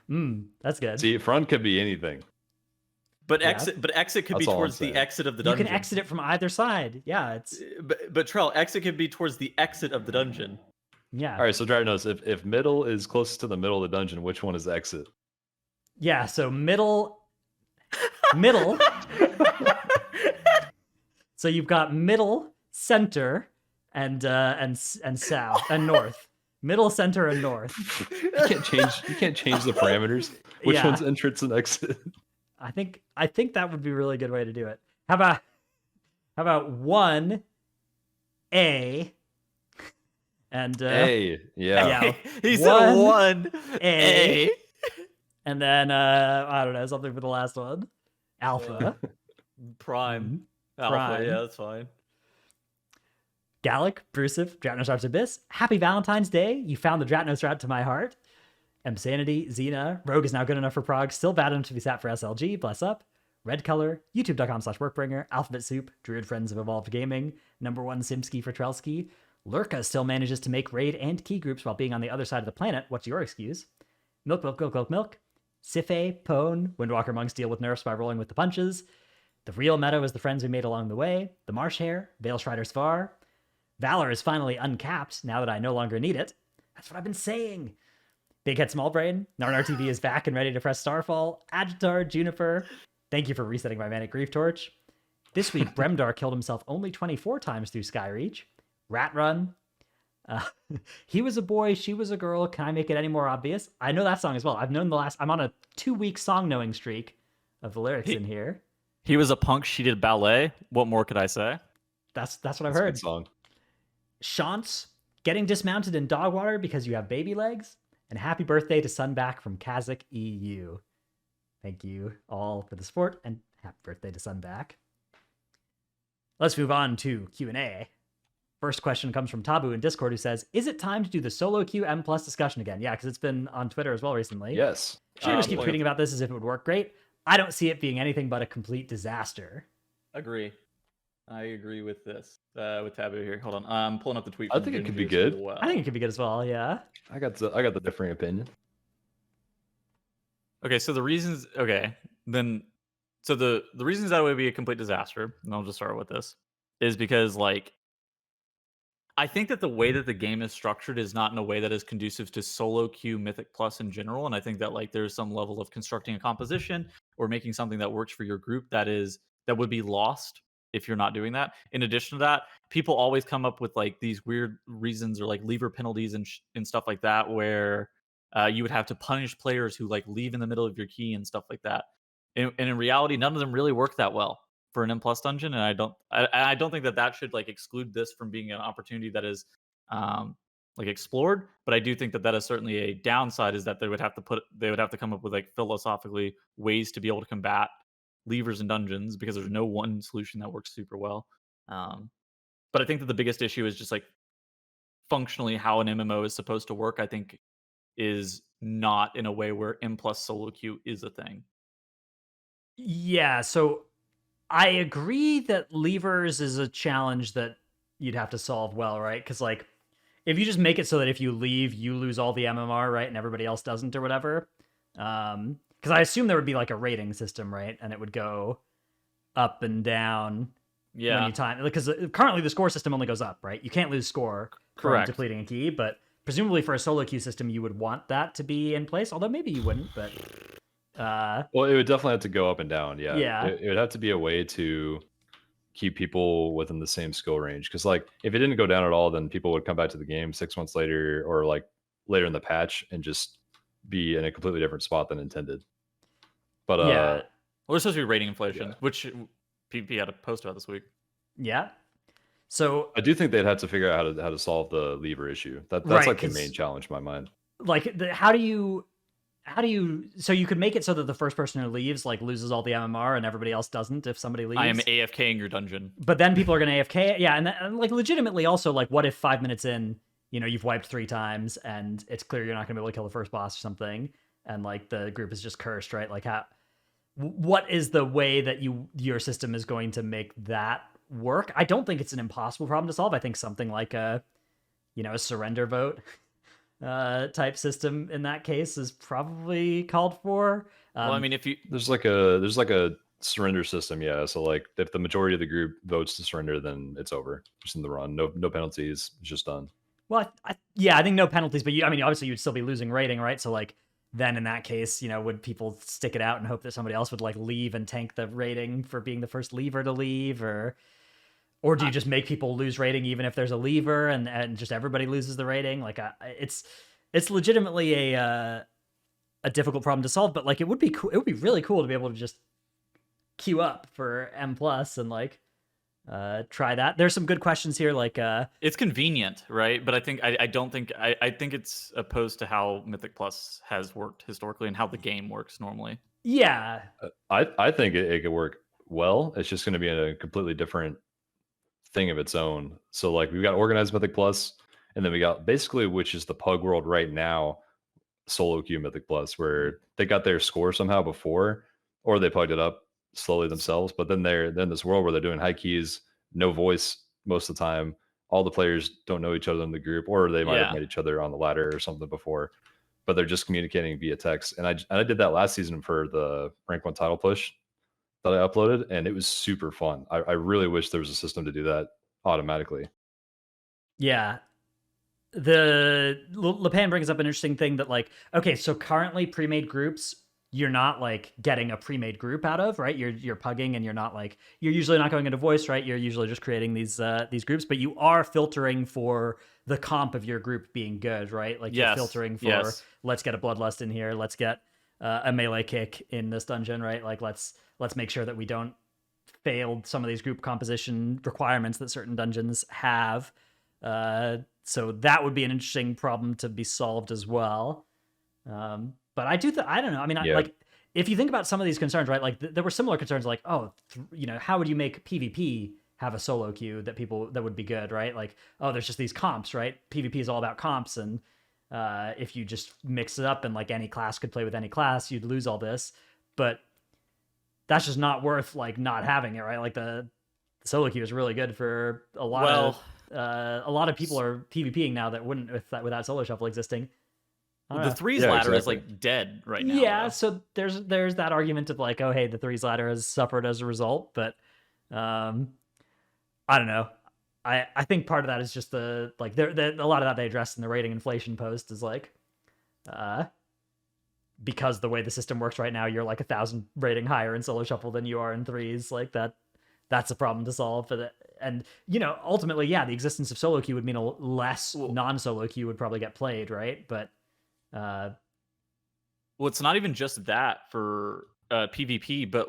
S1: That's good.
S3: See, front could be anything.
S2: But exit could be towards the exit of the dungeon.
S1: You can exit it from either side. Yeah, it's.
S2: But Trell, exit could be towards the exit of the dungeon.
S1: Yeah.
S3: All right, so Dratnos, if middle is closest to the middle of the dungeon, which one is exit?
S1: Yeah, so middle. So you've got middle, center, and south and north. Middle, center, and north.
S3: You can't change the parameters. Which one's entrance and exit?
S1: I think that would be a really good way to do it. How about 1A and
S3: A, yeah.
S2: He said 1A.
S1: And then I don't know, something for the last one. Alpha.
S2: Prime. Alpha, yeah, that's fine.
S1: Gallic, Brusive, Dratnos Arts Abyss. Happy Valentine's Day. You found the Dratnos route to my heart. Msanity, Xena, Rogue is now good enough for Prague, still bad enough to be sat for SLG, bless up. Red Color, youtube.com/workbringer, Alphabet Soup, Druid Friends of Evolved Gaming, number 1 Simski for Trelsky. Lurka still manages to make raid and key groups while being on the other side of the planet. What's your excuse? Milk. Sife, Pone, Windwalker monks deal with nerfs by rolling with the punches. The real meta was the friends we made along the way. The Marsh Hare, Veil Strider Svar. Valor is finally uncapped now that I no longer need it. That's what I've been saying. Big Head Small Brain, Narnar TV is back and ready to press Starfall. Agitar, Juniper, thank you for resetting my Manic Grief Torch. This week, Bremdar killed himself only 24 times through Skyreach. Rat Run. He was a boy, she was a girl. Can I make it any more obvious? I know that song as well. I'm on a 2-week song knowing streak of the lyrics in here.
S2: He was a punk, she did ballet. What more could I say?
S1: That's what I've heard.
S3: Good song.
S1: Shantz, getting dismounted in dog water because you have baby legs. And happy birthday to Sunback from Kazakh EU. Thank you all for the support, and happy birthday to Sunback. Let's move on to Q&A. First question comes from Tabu in Discord, who says, is it time to do the solo queue M+ discussion again? Yeah, because it's been on Twitter as well recently.
S3: Yes.
S1: Streamers keep tweeting about this as if it would work great. I don't see it being anything but a complete disaster.
S2: Agree. I agree with this. With Tabu here. Hold on. I'm pulling up the tweet.
S3: I think it could be good.
S2: Well.
S1: I think it could be good as well, yeah.
S3: I got the differing opinion.
S2: Okay, so the reasons the reasons that would be a complete disaster, and I'll just start with this, is because I think that the way that the game is structured is not in a way that is conducive to solo queue Mythic Plus in general. And I think that there's some level of constructing a composition or making something that works for your group that would be lost if you're not doing that. In addition to that, people always come up with like these weird reasons or like lever penalties and stuff like that, where you would have to punish players who like leave in the middle of your key and stuff like that. And in reality, none of them really work that well for an M plus dungeon, and I don't think that should like exclude this from being an opportunity that is like explored. But I do think that is certainly a downside, is that they would have to come up with like philosophically ways to be able to combat levers in dungeons, because there's no one solution that works super well. But I think that the biggest issue is just like functionally how an MMO is supposed to work. I think is not in a way where M plus solo queue is a thing.
S1: Yeah, so I agree that levers is a challenge that you'd have to solve well, right? Because like, if you just make it so that if you leave, you lose all the MMR, right, and everybody else doesn't or whatever. Because I assume there would be like a rating system, right, and it would go up and down when you time. Because currently the score system only goes up, right? You can't lose score from depleting a key, but presumably for a solo queue system, you would want that to be in place. Although maybe you wouldn't, but.
S3: Well, it would definitely have to go up and down. Yeah.
S1: Yeah.
S3: It would have to be a way to keep people within the same skill range. Because like if it didn't go down at all, then people would come back to the game 6 months later or like later in the patch and just be in a completely different spot than intended. But
S1: yeah.
S2: Well, there's supposed to be rating inflation, which PvP had a post about this week.
S1: Yeah. So
S3: I do think they'd have to figure out how to solve the lever issue. That's
S1: right,
S3: like the main challenge in my mind.
S1: Like how do you so you could make it so that the first person who leaves like loses all the MMR and everybody else doesn't if somebody leaves.
S2: I am AFKing your dungeon.
S1: But then people are going to AFK. Yeah, and like legitimately also like what if 5 minutes in, you know, you've wiped 3 times and it's clear you're not going to be able to kill the first boss or something, and like the group is just cursed, right? Like what is the way that your system is going to make that work? I don't think it's an impossible problem to solve. I think something like a surrender vote type system in that case is probably called for.
S2: Well, I mean, if you
S3: there's like a surrender system, yeah. So like if the majority of the group votes to surrender, then it's over. Just in the run, no penalties, it's just done.
S1: Well, I think no penalties, but I mean, obviously you'd still be losing rating, right? So like then in that case, would people stick it out and hope that somebody else would like leave and tank the rating for being the first lever to leave, or do you just make people lose rating even if there's a lever and just everybody loses the rating? Like it's legitimately a difficult problem to solve, but like it would be cool. It would be really cool to be able to just queue up for M plus and like try that. There's some good questions here, like
S2: it's convenient, right? But I think I don't think I think it's opposed to how Mythic Plus has worked historically and how the game works normally.
S1: Yeah,
S3: I think it could work well. It's just going to be in a completely different thing of its own. So like we've got organized Mythic Plus, and then we got basically, which is the Pug world right now, solo queue Mythic Plus, where they got their score somehow before, or they plugged it up slowly themselves. But then they're in this world where they're doing high keys, no voice most of the time. All the players don't know each other in the group, or they might have met each other on the ladder or something before, but they're just communicating via text. And I did that last season for the rank 1 title push that I uploaded, and it was super fun. I really wish there was a system to do that automatically.
S1: Yeah. The Lepan brings up an interesting thing that like, okay, so currently pre-made groups, you're not like getting a pre-made group out of, right? You're pugging and you're usually not going into voice, right? You're usually just creating these groups, but you are filtering for the comp of your group being good, right? Like you're filtering for let's get a bloodlust in here, let's get a melee kick in this dungeon, right? Like let's make sure that we don't fail some of these group composition requirements that certain dungeons have. So that would be an interesting problem to be solved as well. But I don't know. I mean, like if you think about some of these concerns, right? Like there were similar concerns, like, how would you make PvP have a solo queue that would be good, right? Like, there's just these comps, right? PvP is all about comps, and if you just mix it up and like any class could play with any class, you'd lose all this. But that's just not worth like not having it, right? Like the solo queue is really good for a lot of people are PvPing now that wouldn't without solo shuffle existing.
S2: The threes ladder is like dead right now.
S1: Yeah, so there's that argument of like, oh hey, the threes ladder has suffered as a result, but I don't know. I think part of that is just a lot of that they addressed in the rating inflation post is like because the way the system works right now, you're like 1,000 rating higher in solo shuffle than you are in threes. Like that that's a problem to solve for the. And ultimately, yeah, the existence of solo queue would mean less non-solo queue would probably get played, right? But
S2: well, it's not even just that for PvP, but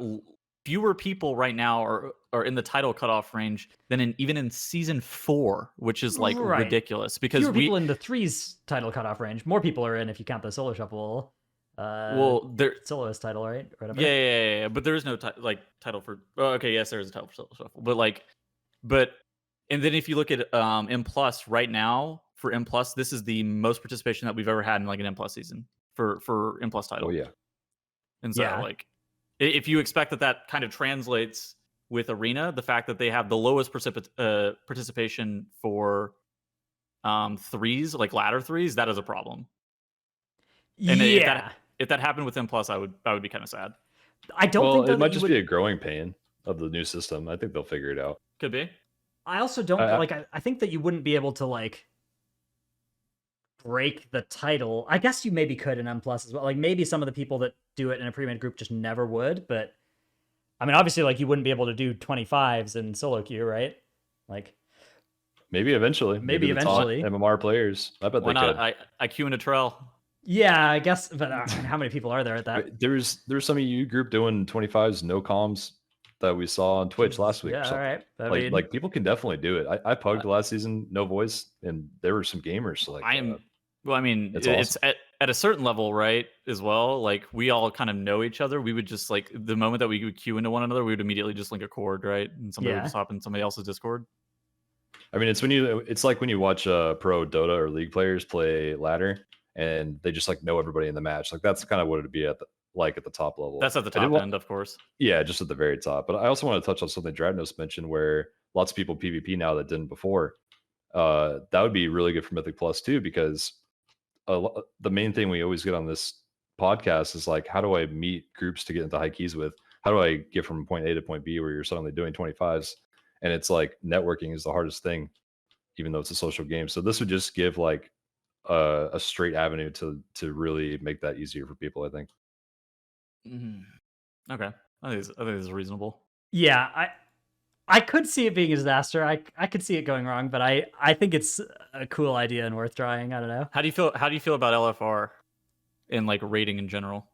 S2: fewer people right now are in the title cutoff range than even in season 4, which is like ridiculous because
S1: fewer people in the 3's title cutoff range. More people are in if you count the solo shuffle. Soloist title, right? Whatever.
S2: Yeah. But there is no title for. Oh, okay, yes, there is a title for solo shuffle, but and then if you look at M Plus right now for M Plus, this is the most participation that we've ever had in like an M Plus season for M Plus title.
S3: Oh yeah.
S2: And so like, if you expect that kind of translates with Arena, the fact that they have the lowest participation for 3s, like ladder 3s, that is a problem. And if that happened with M Plus, I would be kind of sad.
S1: I don't think
S3: it might just be a growing pain of the new system. I think they'll figure it out.
S2: Could be.
S1: I also don't I think that you wouldn't be able to like break the title. I guess you maybe could in M Plus as well. Like maybe some of the people that do it in a pre-made group just never would, but I mean obviously like you wouldn't be able to do 25s in solo queue, right? Like
S3: maybe eventually.
S1: Maybe eventually.
S3: MMR players. I bet
S2: Why
S3: they
S2: not?
S3: could.
S2: I queue in a trail.
S1: Yeah, I guess, but how many people are there at that?
S3: There's some of you group doing 25s no comms that we saw on Twitch last week.
S1: Yeah, all right.
S3: Like people can definitely do it. I pugged last season, no voice, and there were some gamers. So
S2: it's awesome. At a certain level, right? As well, like we all kind of know each other. We would just like the moment that we would queue into one another, we would immediately just link a cord, right? And somebody would just hop in somebody else's Discord.
S3: I mean, it's like when you watch pro Dota or League players play ladder, and they just like know everybody in the match. Like that's kind of what it'd be at the top level.
S2: That's at the top end, of course.
S3: Yeah, just at the very top. But I also want to touch on something Dradnos mentioned, where lots of people PvP now that didn't before. That would be really good for Mythic Plus too, because the main thing we always get on this podcast is like, how do I meet groups to get into high keys with? How do I get from point A to point B where you're suddenly doing 25s? And it's like networking is the hardest thing, even though it's a social game. So this would just give like a straight avenue to really make that easier for people, I think.
S2: Okay, I think it's reasonable.
S1: Yeah, I could see it being a disaster. I could see it going wrong, but I think it's a cool idea and worth trying. I don't know.
S2: How do you feel about LFR and like rating in general?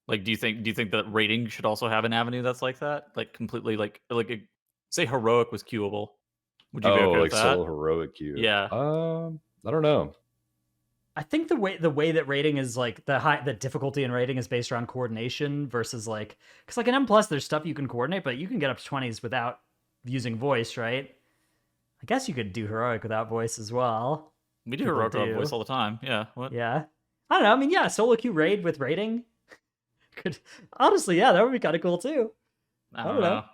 S2: Like, do you think that rating should also have an avenue that's like that, like completely like say heroic was queuable? Would you be okay with that?
S3: Solo heroic queue?
S2: Yeah.
S3: I don't know.
S1: I think the way that rating is like the difficulty in rating is based around coordination versus like, because like in M Plus there's stuff you can coordinate, but you can get up to 20s without using voice, right? I guess you could do heroic without voice as well.
S2: We do heroic without voice all the time. Yeah. What?
S1: Yeah. I don't know. I mean, yeah, solo queue raid with rating could honestly, yeah, that would be kind of cool too.
S2: I don't know.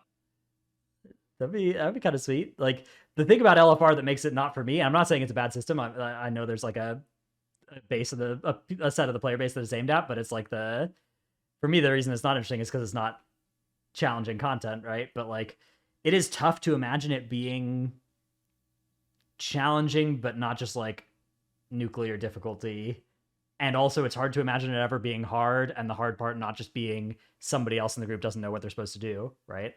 S1: That'd be kind of sweet. Like the thing about LFR that makes it not for me, I'm not saying it's a bad system. I know there's like a base of a set of the player base that it's aimed at, but it's like for me the reason it's not interesting is because it's not challenging content, right? But like it is tough to imagine it being challenging, but not just like nuclear difficulty. And also it's hard to imagine it ever being hard, and the hard part not just being somebody else in the group doesn't know what they're supposed to do, right?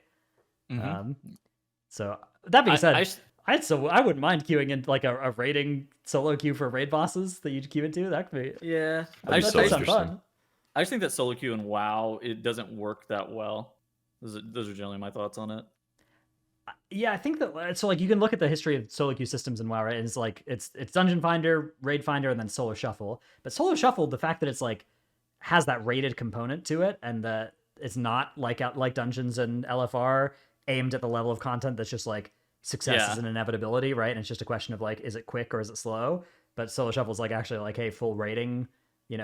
S1: So that being said, I wouldn't mind queuing in like a raiding solo queue for raid bosses that you queue into. That could be
S2: That'd
S3: be so interesting.
S1: Fun.
S2: I just think that solo queue in WoW it doesn't work that well. Those are generally my thoughts on it.
S1: Yeah, I think that so like you can look at the history of solo queue systems in WoW, right? And it's like it's Dungeon Finder, Raid Finder, and then Solo Shuffle. But Solo Shuffle, the fact that it's like has that rated component to it, and that it's not like Dungeons and LFR aimed at the level of content that's just like success is an inevitability, right? And it's just a question of like, is it quick or is it slow? But Solo Shuffle is like actually like, hey, full rating,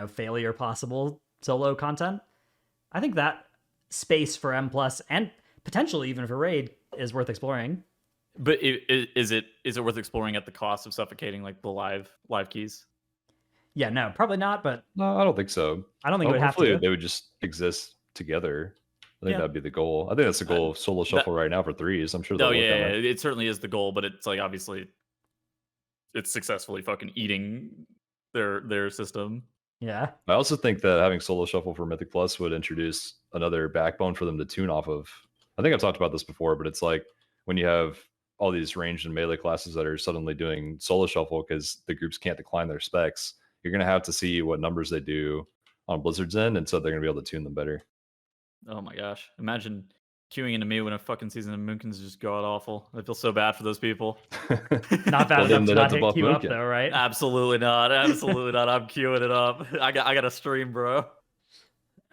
S1: failure possible solo content. I think that space for M Plus and potentially even for Raid is worth exploring.
S2: But is it worth exploring at the cost of suffocating like the live keys?
S1: Yeah, no, probably not. But
S3: no, I don't think so.
S1: I don't think it would have to.
S3: They would just exist together. I think that'd be the goal. I think that's the goal of Solo Shuffle right now for 3s. I'm sure.
S2: It certainly is the goal, but it's like obviously it's successfully fucking eating their system.
S1: Yeah.
S3: I also think that having Solo Shuffle for Mythic Plus would introduce another backbone for them to tune off of. I think I've talked about this before, but it's like when you have all these ranged and melee classes that are suddenly doing solo shuffle because the groups can't decline their specs, you're going to have to see what numbers they do on Blizzard's end, and so they're going to be able to tune them better.
S2: Oh my gosh. Imagine queuing into me when a fucking season of Moonkins is just god awful. I feel so bad for those people.
S1: Not bad
S3: Well, then
S1: enough to
S3: they'd
S1: not
S3: have to
S1: hit
S3: buff
S1: queue up
S3: Moonkin.
S1: though, right?
S2: Absolutely not. Absolutely not. I'm queuing it up. I got a stream, bro.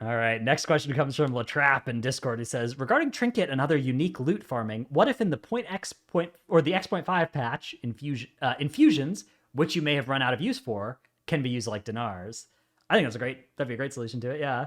S1: All right, next question comes from Latrap in Discord. He says, regarding trinket and other unique loot farming, what if in the the X.5 patch infusions, which you may have run out of use for, can be used like dinars? I think that'd be a great solution to it. Yeah.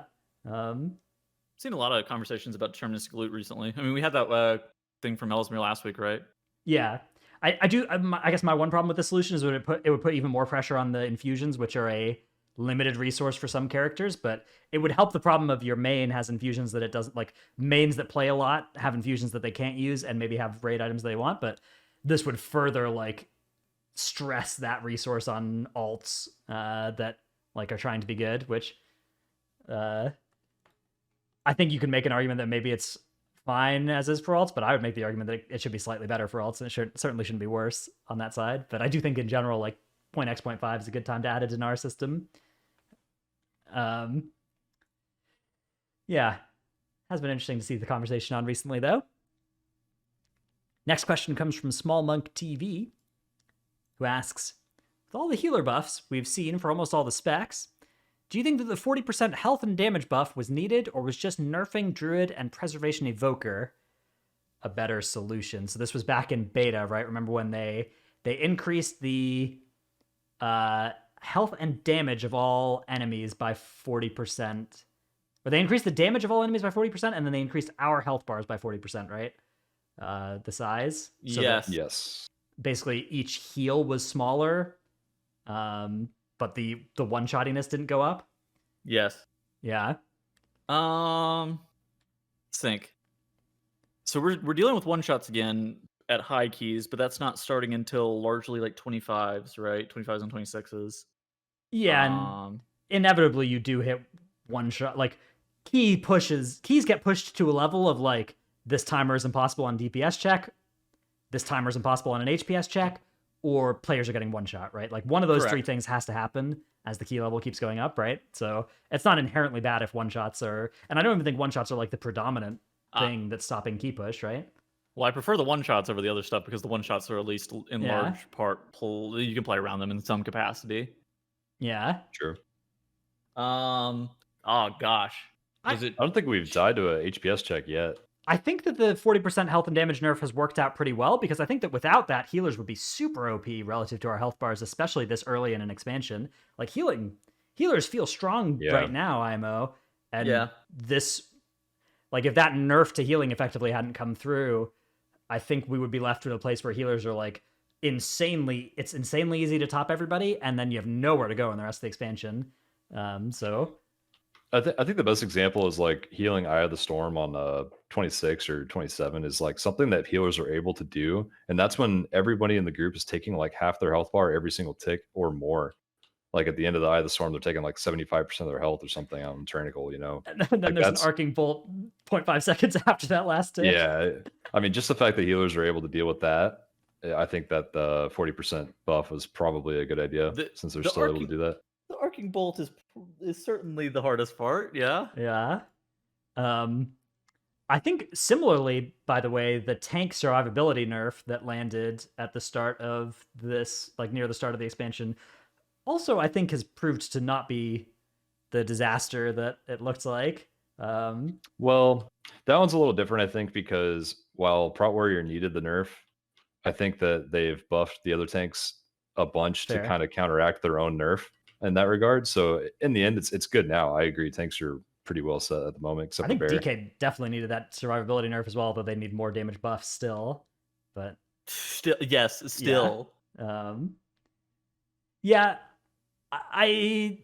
S2: Seen a lot of conversations about deterministic loot recently. I mean, we had that thing from Ellesmere last week, right?
S1: Yeah. I guess my one problem with the solution is it would put even more pressure on the infusions, which are a limited resource for some characters, but it would help the problem of your main has infusions that it doesn't, like mains that play a lot have infusions that they can't use and maybe have raid items they want, but this would further like stress that resource on alts that like are trying to be good, which I think you can make an argument that maybe it's fine as is for alts, but I would make the argument that it should be slightly better for alts, and it certainly shouldn't be worse on that side. But I do think in general, like .x.5 is a good time to add a dinar system. Yeah, has been interesting to see the conversation on recently, though. Next question comes from Small Monk TV, who asks, with all the healer buffs we've seen for almost all the specs, do you think that the 40% health and damage buff was needed, or was just nerfing Druid and Preservation Evoker a better solution? So this was back in beta, right? Remember when they increased the health and damage of all enemies by 40%. Or they increased the damage of all enemies by 40%, and then they increased our health bars by 40%, right? The size. So
S3: Yes.
S1: Basically, each heal was smaller, but the one-shottiness didn't go up.
S2: Yes.
S1: Yeah.
S2: Think. So we're dealing with one-shots again at high keys, but that's not starting until largely like 25s, right? 25s and 26s.
S1: Yeah, and inevitably you do hit one shot. Like keys get pushed to a level of like, this timer is impossible on DPS check, this timer is impossible on an HPS check, or players are getting one shot, right? Like one of those three things has to happen as the key level keeps going up, right? So it's not inherently bad if one shots are, and I don't even think one shots are like the predominant thing that's stopping key push, right?
S2: Well, I prefer the one shots over the other stuff because the one shots are at least in large part you can play around them in some capacity.
S1: Yeah.
S3: True.
S2: Oh gosh.
S3: I don't think we've died to a HPS check yet.
S1: I think that the 40% health and damage nerf has worked out pretty well, because I think that without that, healers would be super OP relative to our health bars, especially this early in an expansion. Like healers feel strong right now, IMO. And this, like if that nerf to healing effectively hadn't come through, I think we would be left with a place where healers are like insanely easy to top everybody, and then you have nowhere to go in the rest of the expansion. So
S3: I think the best example is like healing Eye of the Storm on 26 or 27 is like something that healers are able to do, and that's when everybody in the group is taking like half their health bar every single tick or more. Like at the end of the Eye of the Storm, they're taking like 75% of their health or something on Tyrannical, you know.
S1: And then
S3: like
S1: there's an arcing bolt 0.5 seconds after that last tick.
S3: Yeah, I mean, just the fact that healers are able to deal with that, I think that the 40% buff was probably a good idea since they're still able to do that.
S2: The arcing bolt is certainly the hardest part. Yeah.
S1: Yeah. I think similarly, by the way, the tank survivability nerf that landed at the start of this, like near the start of the expansion, also I think has proved to not be the disaster that it looked like.
S3: Well, that one's a little different, I think, because while Prot Warrior needed the nerf, I think that they've buffed the other tanks a bunch to kind of counteract their own nerf in that regard. So in the end, it's good now. I agree. Tanks are pretty well set at the moment. Except
S1: I think
S3: for Bear.
S1: DK definitely needed that survivability nerf as well, though they need more damage buffs still. But
S2: still.
S1: Yeah, I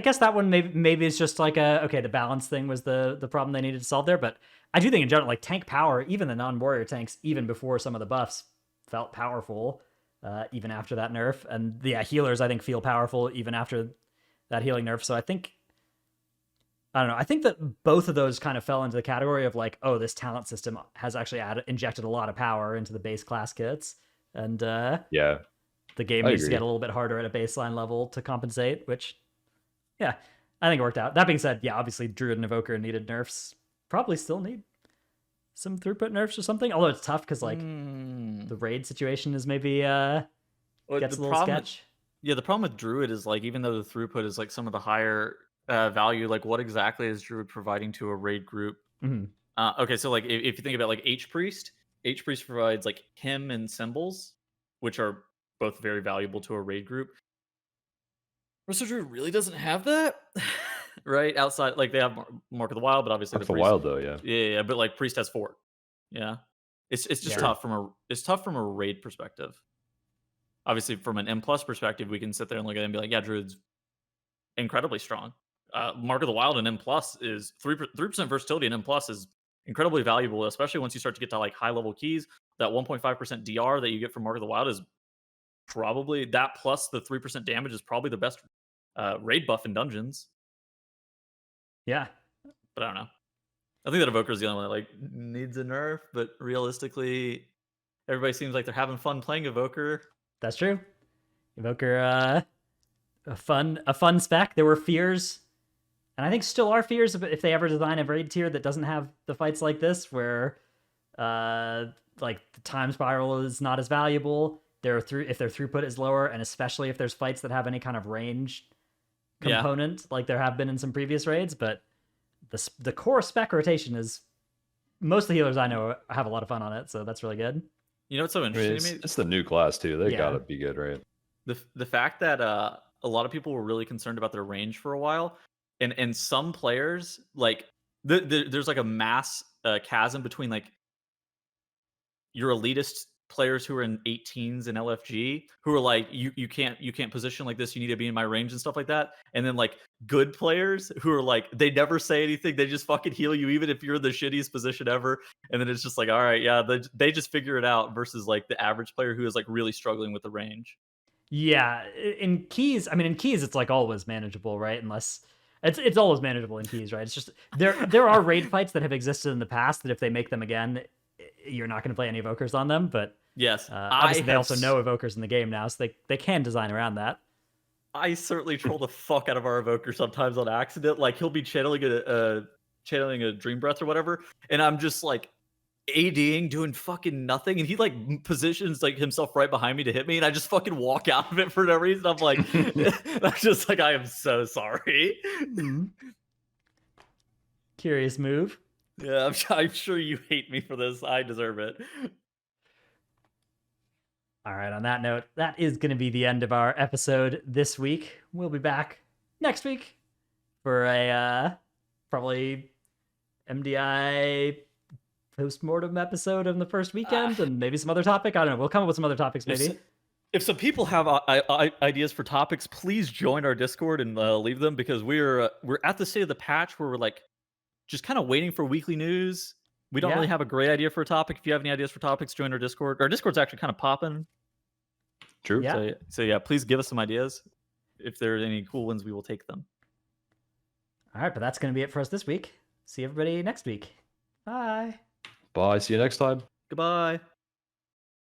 S1: guess that one maybe is just like the balance thing was the problem they needed to solve there. But I do think in general, like tank power, even the non-warrior tanks, even before some of the buffs, felt powerful, even after that nerf. And healers I think feel powerful even after that healing nerf. So I think I don't know. I think that both of those kind of fell into the category of like, oh, this talent system has actually injected a lot of power into the base class kits, and
S3: Yeah,
S1: the game
S3: I
S1: needs to
S3: agree.
S1: get a little bit harder at a baseline level to compensate. Which, yeah, I think it worked out. That being said, yeah, obviously Druid and Evoker needed nerfs. Probably still need some throughput nerfs or something. Although it's tough because like the raid situation is maybe
S2: Well,
S1: gets
S2: the
S1: a little
S2: problem,
S1: sketch.
S2: yeah, the problem with Druid is like even though the throughput is like some of the higher value, like what exactly is Druid providing to a raid group?
S1: Mhm.
S2: Okay, so like if you think about like H priest provides like hymn and symbols, which are both very valuable to a raid group. Rest Druid really doesn't have that, right? Outside, like they have Mark of the Wild, but obviously
S3: Mark
S2: the
S3: of the
S2: priest,
S3: Wild though, yeah,
S2: yeah, but like priest has 4. Yeah, it's just
S1: Yeah.
S2: tough from a raid perspective. Obviously, from an M plus perspective, we can sit there and look at it and be like, yeah, Druid's incredibly strong. Mark of the Wild and M plus is 3% versatility, and M plus is incredibly valuable, especially once you start to get to like high level keys. That 1.5% DR that you get from Mark of the Wild is probably that plus the 3% damage is probably the best raid buff in dungeons.
S1: Yeah,
S2: But I don't know. I think that Evoker is the only one that like needs a nerf, but realistically, everybody seems like they're having fun playing Evoker.
S1: that's true. Evoker, a fun spec. There were fears, and I think still are fears if they ever design a raid tier that doesn't have the fights like this, where like the time spiral is not as valuable. If their throughput is lower, and especially if there's fights that have any kind of range
S2: Yeah.
S1: component, like there have been in some previous raids. But the core spec rotation is most of the healers I know have a lot of fun on it, so that's really good.
S2: You know what's so
S3: I mean,
S2: interesting to me?
S3: it's the new class too. They
S1: Yeah.
S3: gotta be good, right?
S2: The fact that a lot of people were really concerned about their range for a while, and some players like there's like a mass chasm between like your elitist players who are in 18s and LFG who are like you can't position like this, you need to be in my range and stuff like that, and then like good players who are like they never say anything, they just fucking heal you even if you're in the shittiest position ever, and then it's just like all right, yeah, they just figure it out versus like the average player who is like really struggling with the range.
S1: Yeah, in keys, I mean, in keys, it's like always manageable, right? Unless it's always manageable in keys, right? It's just there are raid fights that have existed in the past that if they make them again, you're not going to play any evokers on them. But
S2: Yes,
S1: obviously, they also know evokers in the game now, so they can design around that.
S2: I certainly troll the fuck out of our evoker sometimes on accident. Like he'll be channeling a dream breath or whatever, and I'm just like ADing, doing fucking nothing, and he like positions like himself right behind me to hit me, and I just fucking walk out of it for no reason. I'm like, I'm just like, I am so sorry.
S1: Curious move.
S2: Yeah, I'm sure you hate me for this. I deserve it.
S1: All right, on that note, that is going to be the end of our episode this week. We'll be back next week for a probably MDI post-mortem episode of the first weekend and maybe some other topic. I don't know. We'll come up with some other topics maybe.
S2: If some people have ideas for topics, please join our Discord and leave them, because we're at the state of the patch where we're like just kind of waiting for weekly news. We don't really have a great idea for a topic. If you have any ideas for topics, join our Discord. Our Discord's actually kind of popping.
S3: True.
S1: Yeah.
S2: So yeah, please give us some ideas. If there are any cool ones, we will take them.
S1: All right, but that's going to be it for us this week. See everybody next week. Bye.
S3: Bye. See you next time.
S2: Goodbye.